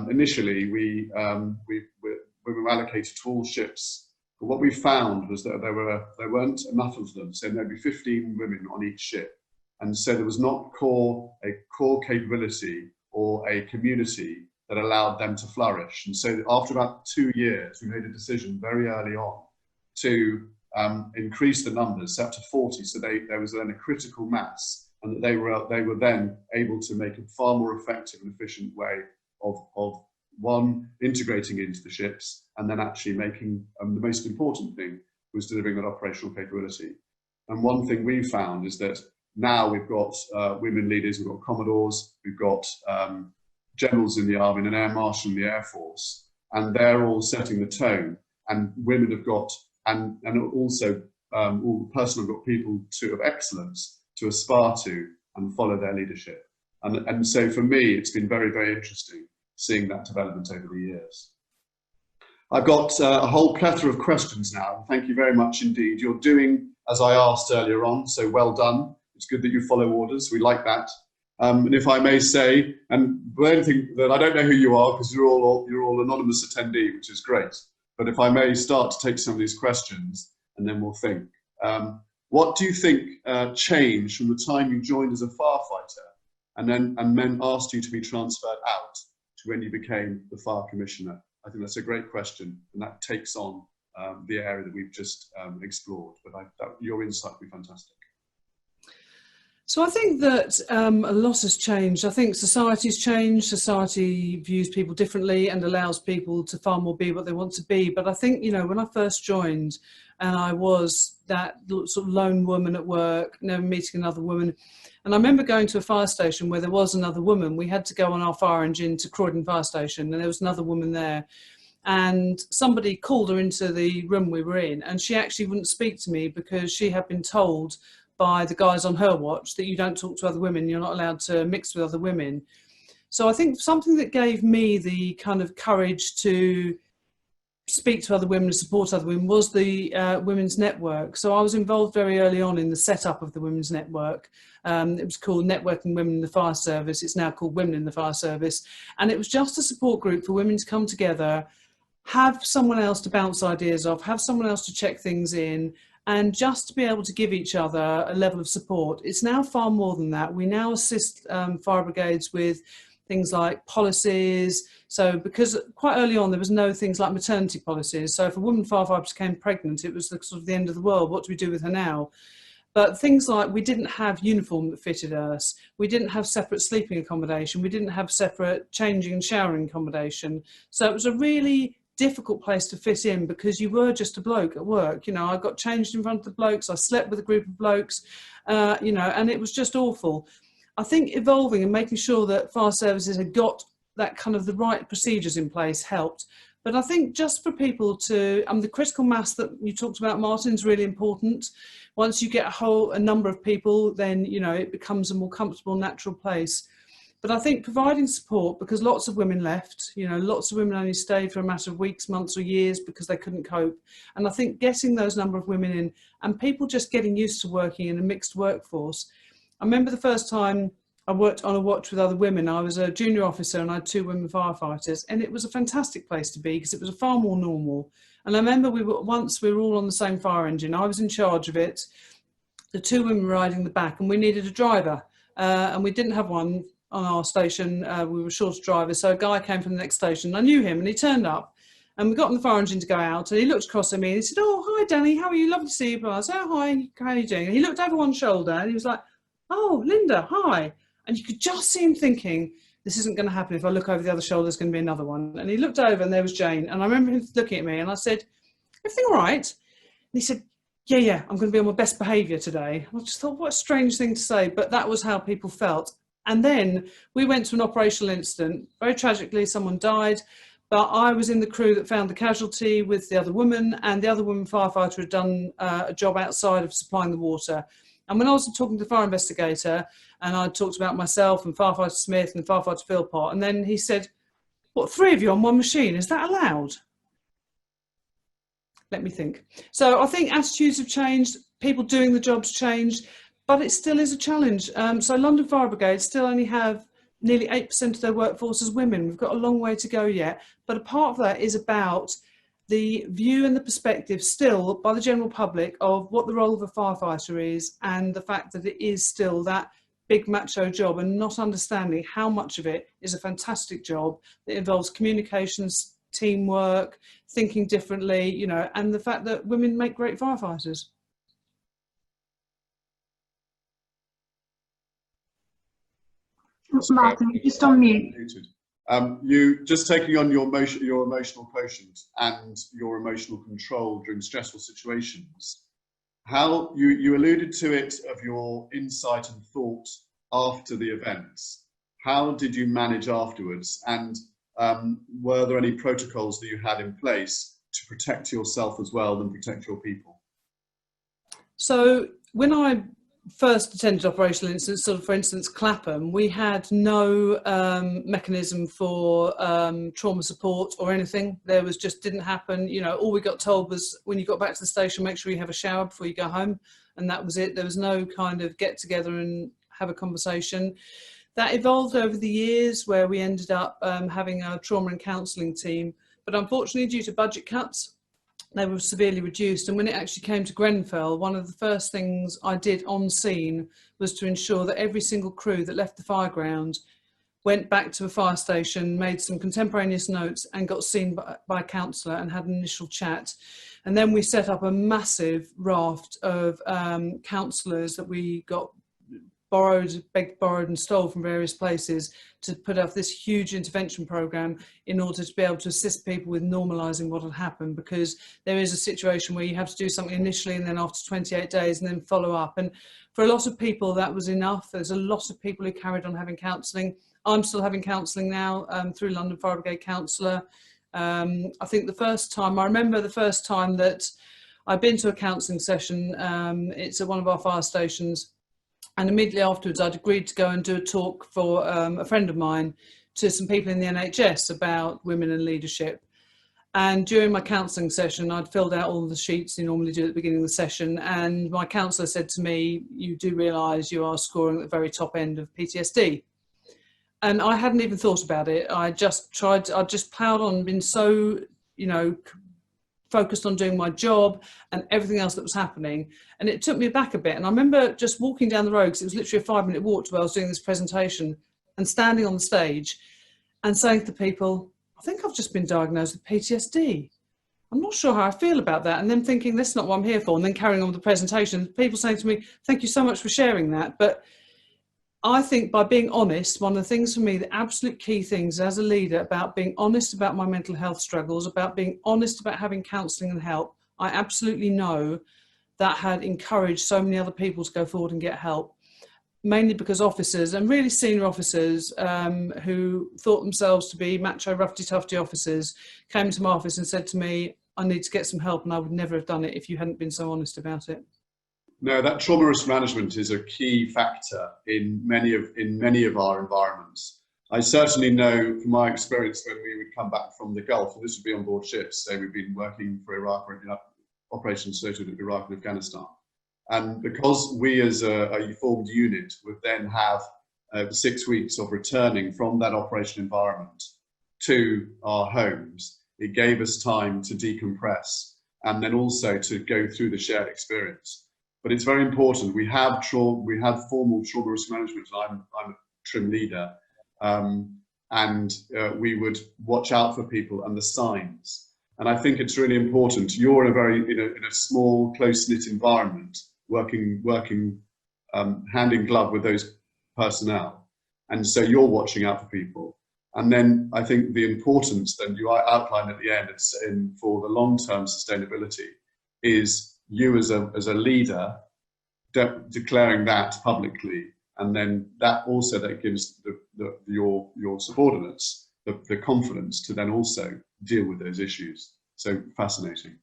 initially we were allocated to all ships. But what we found was that there weren't enough of them, so there'd be 15 women on each ship. And so there was not a core capability or a community that allowed them to flourish. And so after about 2 years, we made a decision very early on to increase the numbers up to 40. So there was then a critical mass, and that they were then able to make a far more effective and efficient way of one, integrating into the ships, and then actually making the most important thing was delivering that operational capability. And one thing we found is that now we've got women leaders, we've got commodores, we've got generals in the army and an air marshal in the air force, and they're all setting the tone. And women have got, and also all the personnel have got people of excellence to aspire to and follow their leadership. And so for me, it's been very, very interesting seeing that development over the years. I've got a whole plethora of questions now. Thank you very much indeed. You're doing as I asked earlier on, so well done. It's good that you follow orders. We like that. And if I may say, and the only thing that I don't know who you are because you're all anonymous attendee, which is great. But if I may start to take some of these questions, and then we'll think. What do you think changed from the time you joined as a firefighter, and then asked you to be transferred out to when you became the fire commissioner? I think that's a great question, and that takes on the area that we've just explored. But your insight would be fantastic. So I think that a lot has changed. I think society's changed. Society views people differently and allows people to far more be what they want to be. But I think, you know, when I first joined and I was that sort of lone woman at work, never meeting another woman. And I remember going to a fire station where there was another woman. We had to go on our fire engine to Croydon Fire Station, and there was another woman there. And somebody called her into the room we were in, and she actually wouldn't speak to me because she had been told by the guys on her watch that you don't talk to other women, you're not allowed to mix with other women. So I think something that gave me the kind of courage to speak to other women and support other women was the Women's Network. So I was involved very early on in the setup of the Women's Network. It was called Networking Women in the Fire Service. It's now called Women in the Fire Service. And it was just a support group for women to come together, have someone else to bounce ideas off, have someone else to check things in, and just to be able to give each other a level of support. It's now far more than that. We now assist fire brigades with things like policies. So because quite early on there was no things like maternity policies. So if a woman firefighter became pregnant, it was sort of the end of the world. What do we do with her now? But things like we didn't have uniform that fitted us. We didn't have separate sleeping accommodation. We didn't have separate changing and showering accommodation. So it was a really difficult place to fit in because you were just a bloke at work. You know, I got changed in front of the blokes. I slept with a group of blokes, you know, and it was just awful. I think evolving and making sure that fire services had got that kind of the right procedures in place helped. But I think just for people to, the critical mass that you talked about, Martin, is really important. Once you get a number of people, then, you know, it becomes a more comfortable, natural place. But I think providing support, because lots of women left, you know, lots of women only stayed for a matter of weeks, months or years because they couldn't cope. And I think getting those number of women in and people just getting used to working in a mixed workforce. I remember the first time I worked on a watch with other women. I was a junior officer and I had 2 women firefighters, and it was a fantastic place to be because it was far more normal. And I remember we were all on the same fire engine. I was in charge of it. The 2 women were riding the back, and we needed a driver, and we didn't have one on our station. We were short of drivers, so a guy came from the next station. I knew him, and he turned up, And we got on the fire engine to go out, and he looked across at me and he said, "Oh, hi, Dany, how are you? Lovely to see you." I said, "Oh, hi, how are you doing?" And he looked over one shoulder and he was like, "Oh, Linda, hi." And you could just see him thinking, this isn't going to happen. If I look over the other shoulder, there's going to be another one. And he looked over and there was Jane. And I remember him looking at me and I said, "Everything all right?" And he said, yeah, I'm going to be on my best behaviour today. I just thought, what a strange thing to say, but that was how people felt. And then we went to an operational incident. Very tragically, someone died. But I was in the crew that found the casualty with the other woman, and the other woman firefighter had done a job outside of supplying the water. And when I was talking to the fire investigator, and I talked about myself and firefighter Smith and firefighter Philpott, and then he said, "What, 3 of you on one machine? Is that allowed?" Let me think. So I think attitudes have changed, people doing the jobs changed, but it still is a challenge. So London Fire Brigade still only have nearly 8% of their workforce as women. We've got a long way to go yet. But a part of that is about the view and the perspective still by the general public of what the role of a firefighter is, and the fact that it is still that big macho job, and not understanding how much of it is a fantastic job that involves communications, teamwork, thinking differently, you know, and the fact that women make great firefighters. Martin, you're just on mute. You just taking on your emotional quotient and your emotional control during stressful situations. How you alluded to it, of your insight and thought after the events. How did you manage afterwards? And were there any protocols that you had in place to protect yourself as well and protect your people? So when I first attended operational incidents, sort of for instance Clapham, we had no mechanism for trauma support or anything. There was just didn't happen. You know, all we got told was when you got back to the station, make sure you have a shower before you go home, and that was it. There was no kind of get together and have a conversation. That evolved over the years, where we ended up having a trauma and counselling team, but unfortunately due to budget cuts they were severely reduced. And when it actually came to Grenfell, one of the first things I did on scene was to ensure that every single crew that left the fire ground went back to a fire station, made some contemporaneous notes and got seen by a counsellor and had an initial chat. And then we set up a massive raft of counsellors that we got begged, borrowed and stole from various places to put up this huge intervention program in order to be able to assist people with normalising what had happened, because there is a situation where you have to do something initially and then after 28 days and then follow up. And for a lot of people that was enough. There's a lot of people who carried on having counselling. I'm still having counselling now through London Fire Brigade counsellor. I think I remember the first time that I'd been to a counselling session. It's at one of our fire stations. And immediately afterwards, I'd agreed to go and do a talk for a friend of mine to some people in the NHS about women and leadership. And during my counselling session, I'd filled out all the sheets you normally do at the beginning of the session. And my counsellor said to me, "You do realise you are scoring at the very top end of PTSD." And I hadn't even thought about it. I just ploughed on, been so, you know, focused on doing my job and everything else that was happening, and it took me back a bit. And I remember just walking down the road, because it was literally a 5-minute walk to where I was doing this presentation, and standing on the stage and saying to the people, "I think I've just been diagnosed with PTSD. I'm not sure how I feel about that." And then thinking, that's not what I'm here for, and then carrying on with the presentation, people saying to me, "Thank you so much for sharing that." But I think by being honest, one of the things for me, the absolute key things as a leader, about being honest about my mental health struggles, about being honest about having counselling and help, I absolutely know that had encouraged so many other people to go forward and get help. Mainly because officers, and really senior officers who thought themselves to be macho, roughy-tufty officers, came to my office and said to me, "I need to get some help, and I would never have done it if you hadn't been so honest about it." No, that trauma risk management is a key factor in many of our environments. I certainly know from my experience when we would come back from the Gulf, and this would be on board ships, say we've been working for Iraq or operations associated with Iraq and Afghanistan. And because we as a formed unit would then have 6 weeks of returning from that operation environment to our homes, it gave us time to decompress and then also to go through the shared experience. But it's very important. We have formal trauma risk management. I'm a trim leader, and we would watch out for people and the signs. And I think it's really important. You're in a very, in a small, close-knit environment, working hand in glove with those personnel. And so you're watching out for people. And then I think the importance that you outlined at the end for the long-term sustainability is you as a leader declaring that publicly, and then that gives your subordinates the confidence to then also deal with those issues. So fascinating.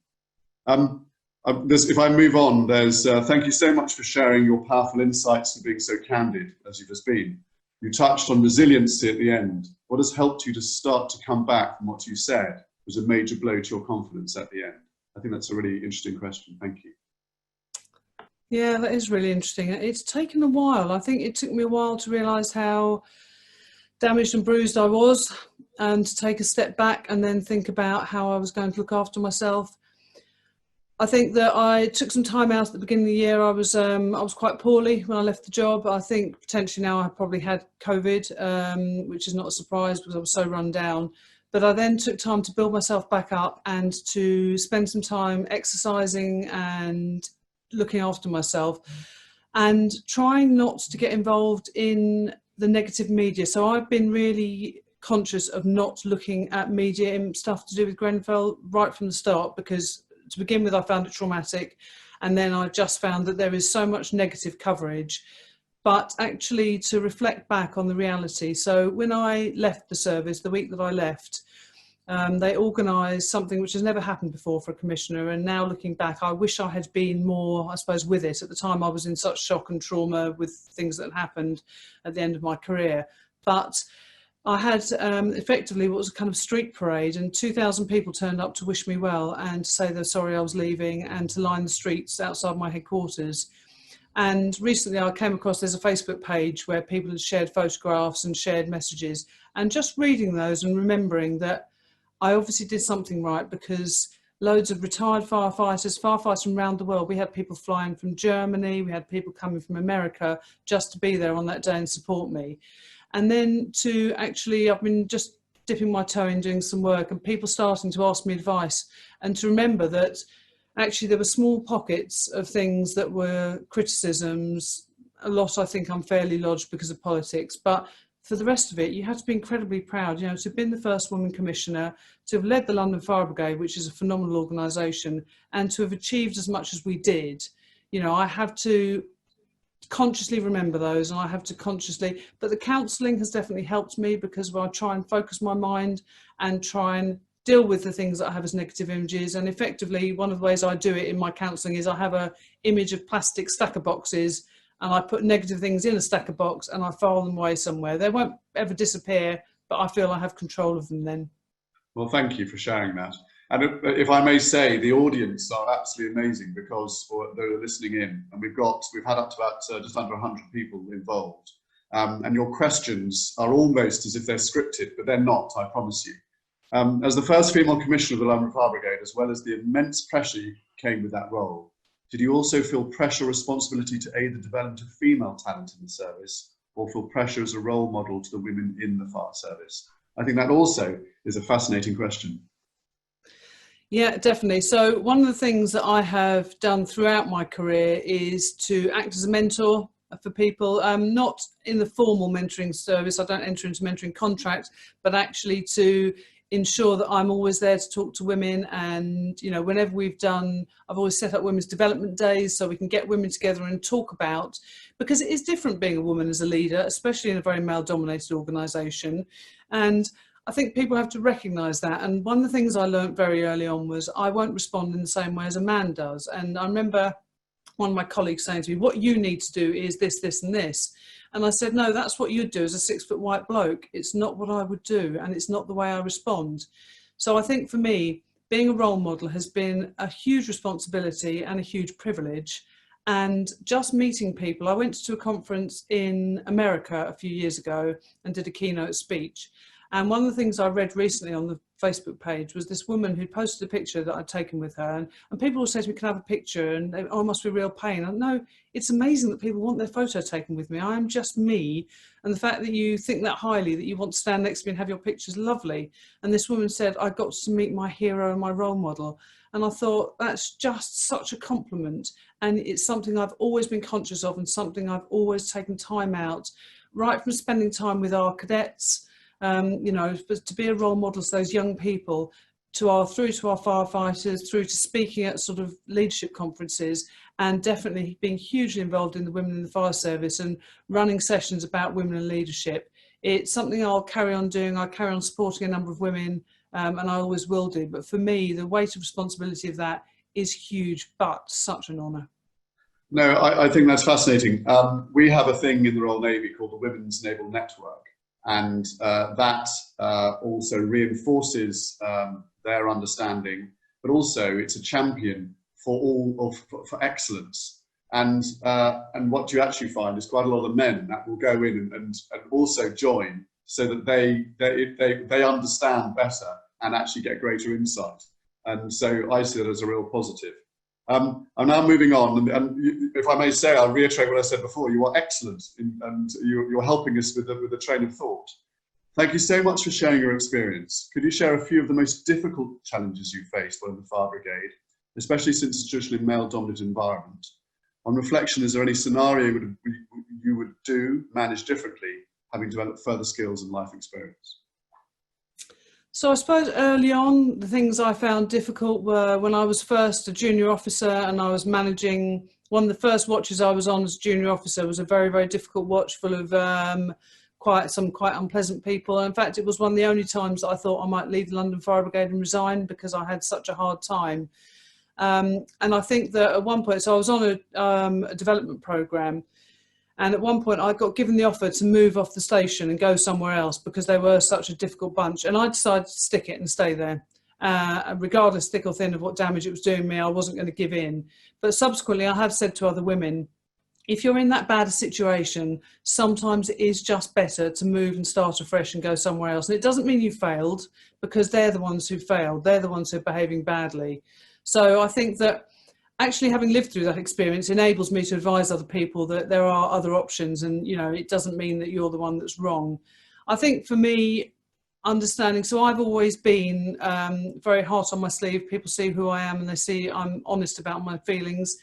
If I move on, thank you so much for sharing your powerful insights and being so candid as you've just been. You touched on resiliency at the end. What has helped you to start to come back from what you said was a major blow to your confidence at the end? I think that's a really interesting question. Thank you. Yeah, that is really interesting. It's taken a while. I think it took me a while to realise how damaged and bruised I was, and to take a step back and then think about how I was going to look after myself. I think that I took some time out at the beginning of the year. I was quite poorly when I left the job. I think potentially now I probably had COVID, which is not a surprise because I was so run down. But I then took time to build myself back up and to spend some time exercising and looking after myself and trying not to get involved in the negative media. So I've been really conscious of not looking at media and stuff to do with Grenfell right from the start, because to begin with I found it traumatic, and then I just found that there is so much negative coverage. But actually to reflect back on the reality. So when I left the service, the week that I left, they organised something which has never happened before for a commissioner, and now looking back I wish I had been more, I suppose, with it. At the time I was in such shock and trauma with things that happened at the end of my career. But I had effectively what was a kind of street parade, and 2,000 people turned up to wish me well and to say they're sorry I was leaving, and to line the streets outside my headquarters. And recently I came across, there's a Facebook page where people had shared photographs and shared messages, and just reading those and remembering that I obviously did something right, because loads of retired firefighters from around the world, we had people flying from Germany, we had people coming from America just to be there on that day and support me. And then to actually, I've been just dipping my toe in doing some work, and people starting to ask me advice, and to remember that actually there were small pockets of things that were criticisms, a lot I think unfairly lodged because of politics, but for the rest of it, you have to be incredibly proud, to have been the first woman commissioner, to have led the London Fire Brigade, which is a phenomenal organisation, and to have achieved as much as we did. I have to consciously remember those, and I have to consciously, but the counselling has definitely helped me, because I try and focus my mind and try and deal with the things that I have as negative images. And effectively, one of the ways I do it in my counselling is I have an image of plastic stacker boxes, and I put negative things in a stacker box and I file them away somewhere. They won't ever disappear, but I feel I have control of them then. Well, thank you for sharing that. And if I may say, the audience are absolutely amazing, because they're listening in, and we've had up to about just under 100 people involved. And your questions are almost as if they're scripted, but they're not, I promise you. As the first female commissioner of the London Fire Brigade, as well as the immense pressure that came with that role, did you also feel pressure, responsibility to aid the development of female talent in the service, or feel pressure as a role model to the women in the fire service? I think that also is a fascinating question. Yeah, definitely. So one of the things that I have done throughout my career is to act as a mentor for people, not in the formal mentoring service. I don't enter into mentoring contract, but actually to ensure that I'm always there to talk to women. And, whenever I've always set up women's development days so we can get women together and talk about, because it is different being a woman as a leader, especially in a very male dominated organisation. And I think people have to recognise that. And one of the things I learned very early on was I won't respond in the same way as a man does. And I remember one of my colleagues saying to me, what you need to do is this, this and this. And I said, no, that's what you'd do as a 6-foot white bloke. It's not what I would do, and it's not the way I respond. So I think for me, being a role model has been a huge responsibility and a huge privilege. And just meeting people, I went to a conference in America a few years ago and did a keynote speech. And one of the things I read recently on the Facebook page was this woman who posted a picture that I'd taken with her, and people will say to me, can I have a picture? And they, oh, it must be real pain. No, it's amazing that people want their photo taken with me. I am just me. And the fact that you think that highly, that you want to stand next to me and have your pictures, lovely. And this woman said, I got to meet my hero and my role model. And I thought, that's just such a compliment. And it's something I've always been conscious of and something I've always taken time out, right from spending time with our cadets, you know, to be a role model to those young people, through to our firefighters, through to speaking at sort of leadership conferences, and definitely being hugely involved in the Women in the Fire Service and running sessions about women and leadership. It's something I'll carry on doing. I carry on supporting a number of women, and I always will do. But for me, the weight of responsibility of that is huge, but such an honour. No, I think that's fascinating. We have a thing in the Royal Navy called the Women's Naval Network, and that also reinforces their understanding, but also it's a champion for excellence. And what you actually find is quite a lot of men that will go in and also join, so that they understand better and actually get greater insight. And so I see that as a real positive. I'm now moving on, and if I may say, I'll reiterate what I said before. You are excellent, and you're helping us with the train of thought. Thank you so much for sharing your experience. Could you share a few of the most difficult challenges you faced while in the Fire Brigade, especially since it's traditionally a male-dominated environment? On reflection, is there any scenario you would manage differently, having developed further skills and life experience? So I suppose early on, the things I found difficult were when I was first a junior officer and I was managing, one of the first watches I was on as a junior officer was a very, very difficult watch full of quite unpleasant people. In fact, it was one of the only times that I thought I might leave the London Fire Brigade and resign because I had such a hard time. And I think that at one point, so I was on a development programme, and at one point I got given the offer to move off the station and go somewhere else because they were such a difficult bunch. And I decided to stick it and stay there. Regardless, thick or thin, of what damage it was doing me, I wasn't going to give in. But subsequently, I have said to other women, if you're in that bad a situation, sometimes it is just better to move and start afresh and go somewhere else. And it doesn't mean you failed, because they're the ones who failed. They're the ones who are behaving badly. So I think that actually having lived through that experience enables me to advise other people that there are other options, and you know, it doesn't mean that you're the one that's wrong. I think for me, understanding, so I've always been very heart on my sleeve. People see who I am and they see I'm honest about my feelings.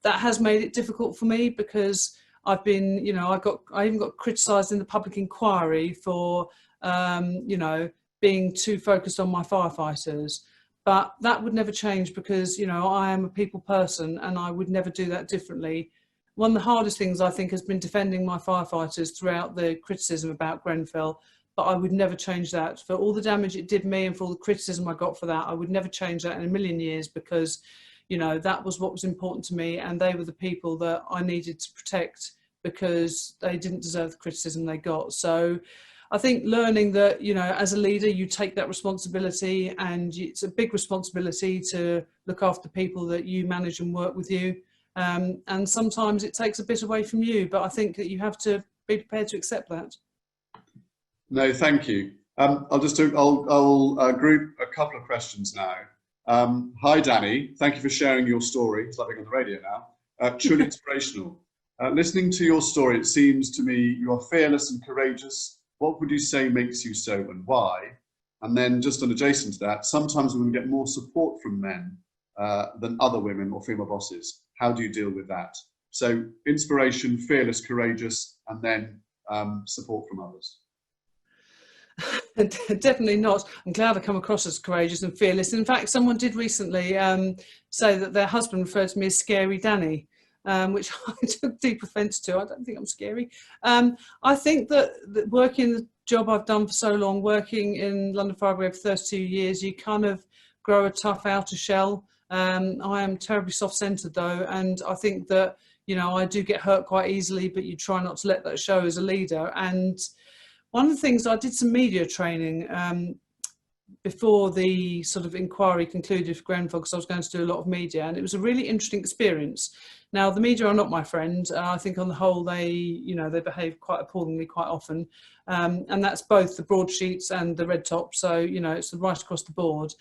That has made it difficult for me because I've been, you know, I even got criticised in the public inquiry for you know, being too focused on my firefighters. But that would never change because, you know, I am a people person and I would never do that differently. One of the hardest things I think has been defending my firefighters throughout the criticism about Grenfell, but I would never change that. For all the damage it did me and for all the criticism I got for that, I would never change that in a million years because, you know, that was what was important to me and they were the people that I needed to protect because they didn't deserve the criticism they got. So I think learning that, you know, as a leader, you take that responsibility, and it's a big responsibility to look after people that you manage and work with you. And sometimes it takes a bit away from you, but I think that you have to be prepared to accept that. No, thank you. I'll group a couple of questions now. Hi, Dany. Thank you for sharing your story. It's like being on the radio now. Truly inspirational. Listening to your story, it seems to me you are fearless and courageous. What would you say makes you so and why? And then just on adjacent to that, sometimes women get more support from men than other women or female bosses. How do you deal with that? So inspiration, fearless, courageous, and then support from others. Definitely not. I'm glad I come across as courageous and fearless. In fact, someone did recently say that their husband referred to me as Scary Dany. Which I took deep offence to. I don't think I'm scary. I think that working the job I've done for so long, working in London Fire Brigade for 32 years, you kind of grow a tough outer shell. I am terribly soft-centred though, and I think that, you know, I do get hurt quite easily, but you try not to let that show as a leader. And one of the things, I did some media training before the sort of inquiry concluded for Grenfell, because I was going to do a lot of media, and it was a really interesting experience Now, the media are not my friend. I think on the whole, they behave quite appallingly quite often. And that's both the broadsheets and the red top. So, it's right across the board.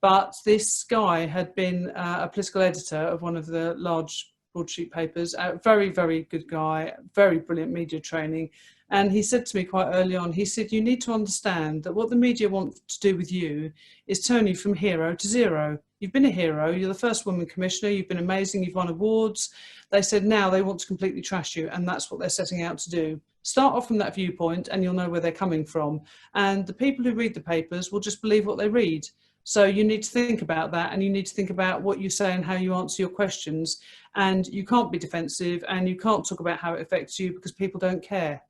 But this guy had been a political editor of one of the large broadsheet papers, a very, very good guy, very brilliant media training. And he said to me quite early on, he said, you need to understand that what the media want to do with you is turn you from hero to zero. You've been a hero, you're the first woman commissioner, you've been amazing, you've won awards. They said now they want to completely trash you, and that's what they're setting out to do. Start off from that viewpoint and you'll know where they're coming from. And the people who read the papers will just believe what they read. So you need to think about that, and you need to think about what you say and how you answer your questions. And you can't be defensive, and you can't talk about how it affects you, because people don't care.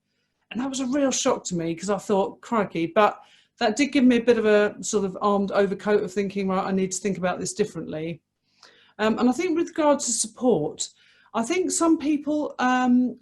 And that was a real shock to me, because I thought, crikey, but that did give me a bit of a sort of armed overcoat of thinking, right, I need to think about this differently. And I think with regards to support, I think some people aren't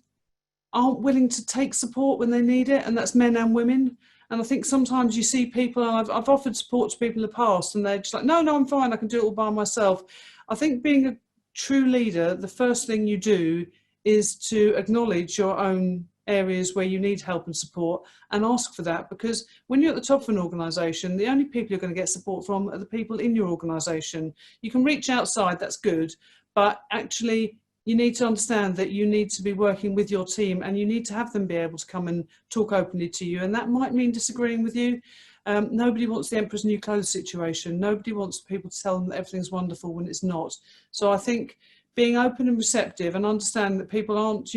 willing to take support when they need it, and that's men and women. And I think sometimes you see people, and I've offered support to people in the past, and they're just like, no, I'm fine, I can do it all by myself. I think being a true leader, the first thing you do is to acknowledge your own areas where you need help and support, and ask for that, because when you're at the top of an organisation, the only people you're going to get support from are the people in your organisation. You can reach outside, that's good, but actually you need to understand that you need to be working with your team, and you need to have them be able to come and talk openly to you, and that might mean disagreeing with you. Nobody wants the emperor's new clothes situation. Nobody wants people to tell them that everything's wonderful when it's not. So I think being open and receptive, and understand that people aren't,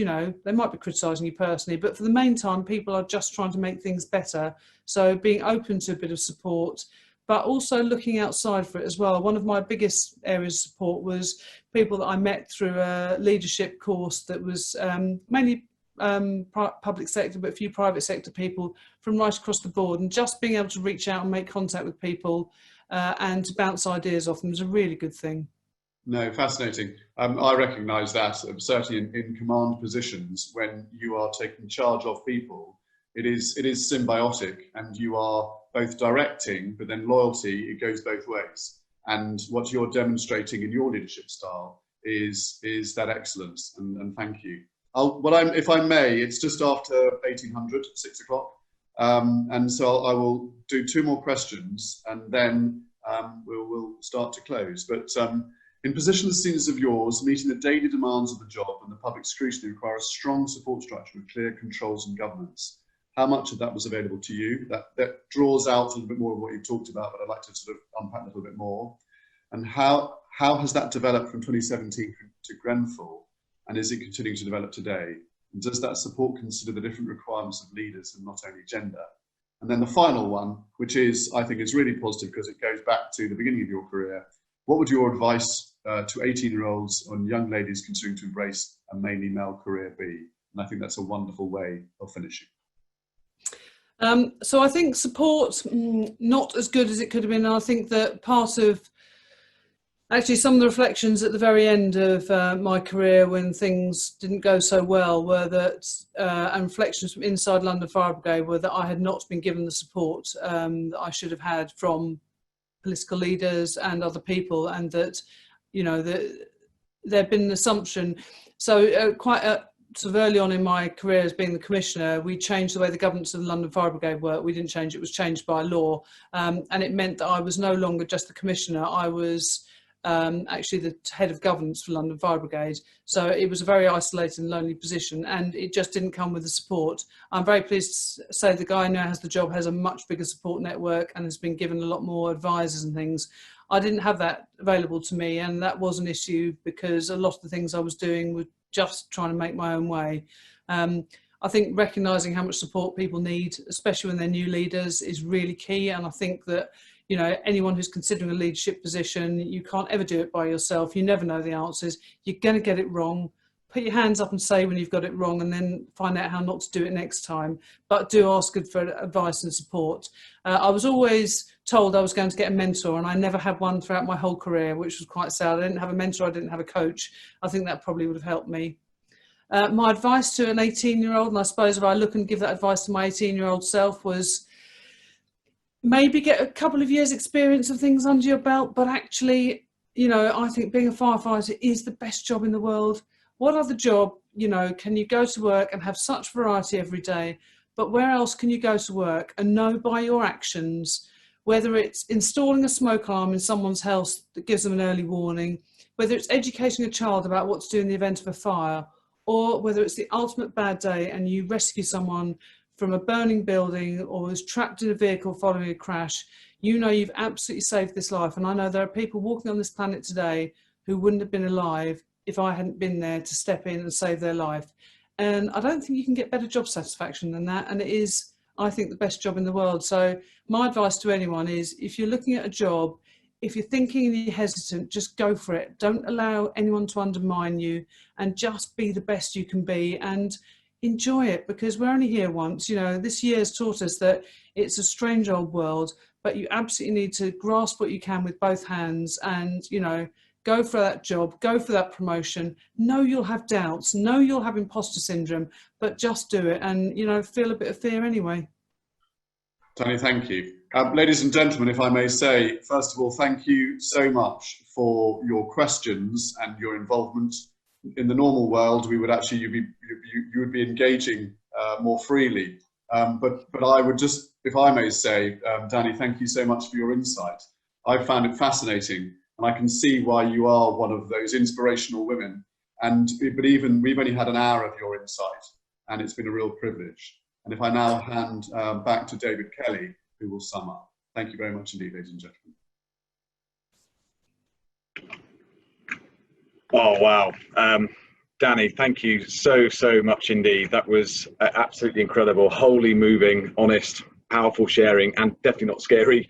they might be criticising you personally, but for the main time, people are just trying to make things better. So being open to a bit of support, but also looking outside for it as well. One of my biggest areas of support was people that I met through a leadership course that was mainly public sector, but a few private sector people from right across the board, and just being able to reach out and make contact with people and to bounce ideas off them is a really good thing. No, fascinating. I recognise that, certainly in command positions, when you are taking charge of people, it is symbiotic, and you are both directing, but then loyalty, it goes both ways. And what you're demonstrating in your leadership style is that excellence, and thank you. If I may, it's just after 1800, 6 o'clock, and so I will do 2 more questions, and then we'll start to close. But in positions as of yours, meeting the daily demands of the job and the public scrutiny require a strong support structure with clear controls and governance. How much of that was available to you? That draws out a little bit more of what you've talked about, but I'd like to sort of unpack a little bit more. And how has that developed from 2017 to Grenfell, and is it continuing to develop today? And does that support consider the different requirements of leaders and not only gender? And then the final one, which is, I think, is really positive because it goes back to the beginning of your career. What would your advice to 18-year-olds and young ladies considering to embrace a mainly male career be? And I think that's a wonderful way of finishing. So I think support, not as good as it could have been. I think that part of, actually, some of the reflections at the very end of my career when things didn't go so well were that, and reflections from inside London Fire Brigade were that I had not been given the support that I should have had from political leaders and other people, and that, there'd been an assumption. So quite sort of early on in my career as being the commissioner, we changed the way the governance of the London Fire Brigade worked. We didn't change it, was changed by law. And it meant that I was no longer just the commissioner, I was actually the head of governance for London Fire Brigade. So it was a very isolated and lonely position, and it just didn't come with the support. I'm very pleased to say the guy who now has the job has a much bigger support network and has been given a lot more advisors and things. I didn't have that available to me, and that was an issue because a lot of the things I was doing were just trying to make my own way. I think recognising how much support people need, especially when they're new leaders, is really key. And I think that, anyone who's considering a leadership position, you can't ever do it by yourself. You never know the answers. You're going to get it wrong. Put your hands up and say when you've got it wrong, and then find out how not to do it next time. But do ask good for advice and support. I was always told I was going to get a mentor, and I never had one throughout my whole career, which was quite sad. I didn't have a mentor, I didn't have a coach. I think that probably would have helped me. My advice to an 18-year-old, and I suppose if I look and give that advice to my 18-year-old self, was maybe get a couple of years experience of things under your belt, but actually, I think being a firefighter is the best job in the world. what other job, you know, can you go to work and have such variety every day, but where else can you go to work and know by your actions, whether it's installing a smoke alarm in someone's house that gives them an early warning, whether it's educating a child about what to do in the event of a fire, or whether it's the ultimate bad day and you rescue someone from a burning building or is trapped in a vehicle following a crash, you know you've absolutely saved this life. And I know there are people walking on this planet today who wouldn't have been alive if I hadn't been there to step in and save their life. And I don't think you can get better job satisfaction than that. And it is, I think, the best job in the world. So my advice to anyone is, if you're looking at a job, if you're thinking and you're hesitant, just go for it. Don't allow anyone to undermine you, and just be the best you can be and enjoy it, because we're only here once. You know, this year has taught us that it's a strange old world, but you absolutely need to grasp what you can with both hands and, you know, go for that job, go for that promotion. Know you'll have doubts, know you'll have imposter syndrome, but just do it and, you know, feel a bit of fear anyway. Dany, thank you. Ladies and gentlemen, if I may say, first of all, thank you so much for your questions and your involvement. In the normal world, we would actually, you would be engaging more freely. But I would just, if I may say, Dany, thank you so much for your insight. I found it fascinating, and I can see why you are one of those inspirational women. But even we've only had an hour of your insight, and it's been a real privilege. And if I now hand back to David Kelly, who will sum up. Thank you very much indeed, ladies and gentlemen. Oh, wow. Dany, thank you so much indeed. That was absolutely incredible, wholly moving, honest, powerful sharing, and definitely not scary.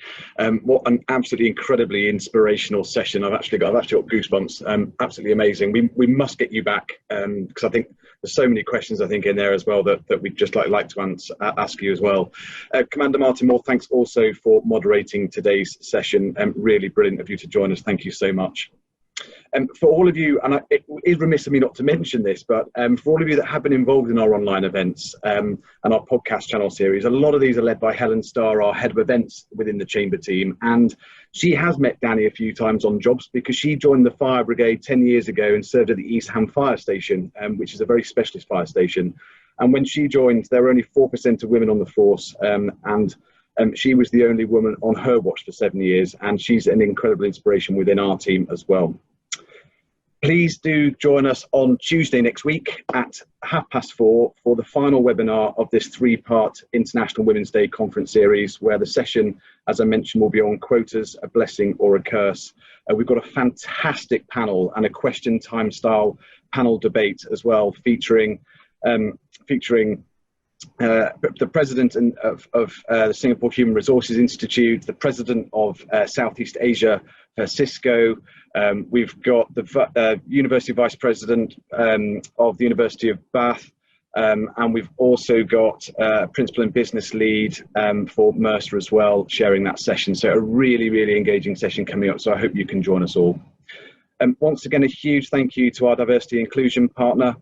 What an absolutely incredibly inspirational session. I've actually got goosebumps. Absolutely amazing. We must get you back, because I think there's so many questions I think in there as well that we'd just like to ask you as well. Commander Martin Moore, thanks also for moderating today's session. Really brilliant of you to join us. Thank you so much. For all of you, and it is remiss of me not to mention this, but for all of you that have been involved in our online events and our podcast channel series, a lot of these are led by Helen Starr, our head of events within the Chamber team. And she has met Dany a few times on jobs, because she joined the Fire Brigade 10 years ago and served at the East Ham Fire Station, which is a very specialist fire station. And when she joined, there were only 4% of women on the force, and she was the only woman on her watch for 7 years, and she's an incredible inspiration within our team as well. Please do join us on Tuesday next week at 4:30 for the final webinar of this 3-part International Women's Day conference series, where the session, as I mentioned, will be on quotas, a blessing or a curse. We've got a fantastic panel and a question time style panel debate as well, featuring the president of the Singapore Human Resources Institute, the president of Southeast Asia, Cisco. We've got the University Vice President of the University of Bath, and we've also got Principal and Business Lead for Mercer as well, sharing that session. So a really engaging session coming up, so I hope you can join us all. Once again, a huge thank you to our diversity inclusion partner,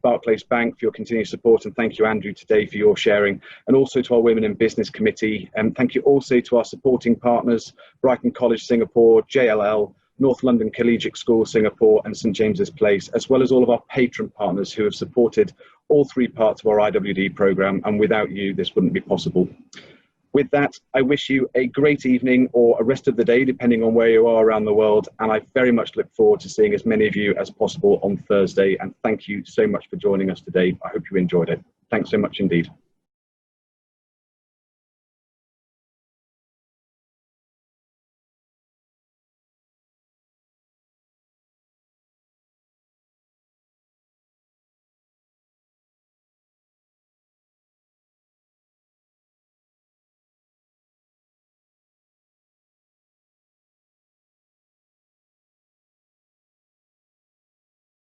Barclays Bank, for your continued support, and thank you, Andrew, today for your sharing, and also to our Women in Business Committee. And thank you also to our supporting partners, Brighton College Singapore, JLL, North London Collegiate School Singapore, and St James's Place, as well as all of our patron partners who have supported all 3 parts of our IWD programme, and without you this wouldn't be possible. With that, I wish you a great evening or a rest of the day, depending on where you are around the world, and I very much look forward to seeing as many of you as possible on Thursday, and thank you so much for joining us today. I hope you enjoyed it. Thanks so much indeed.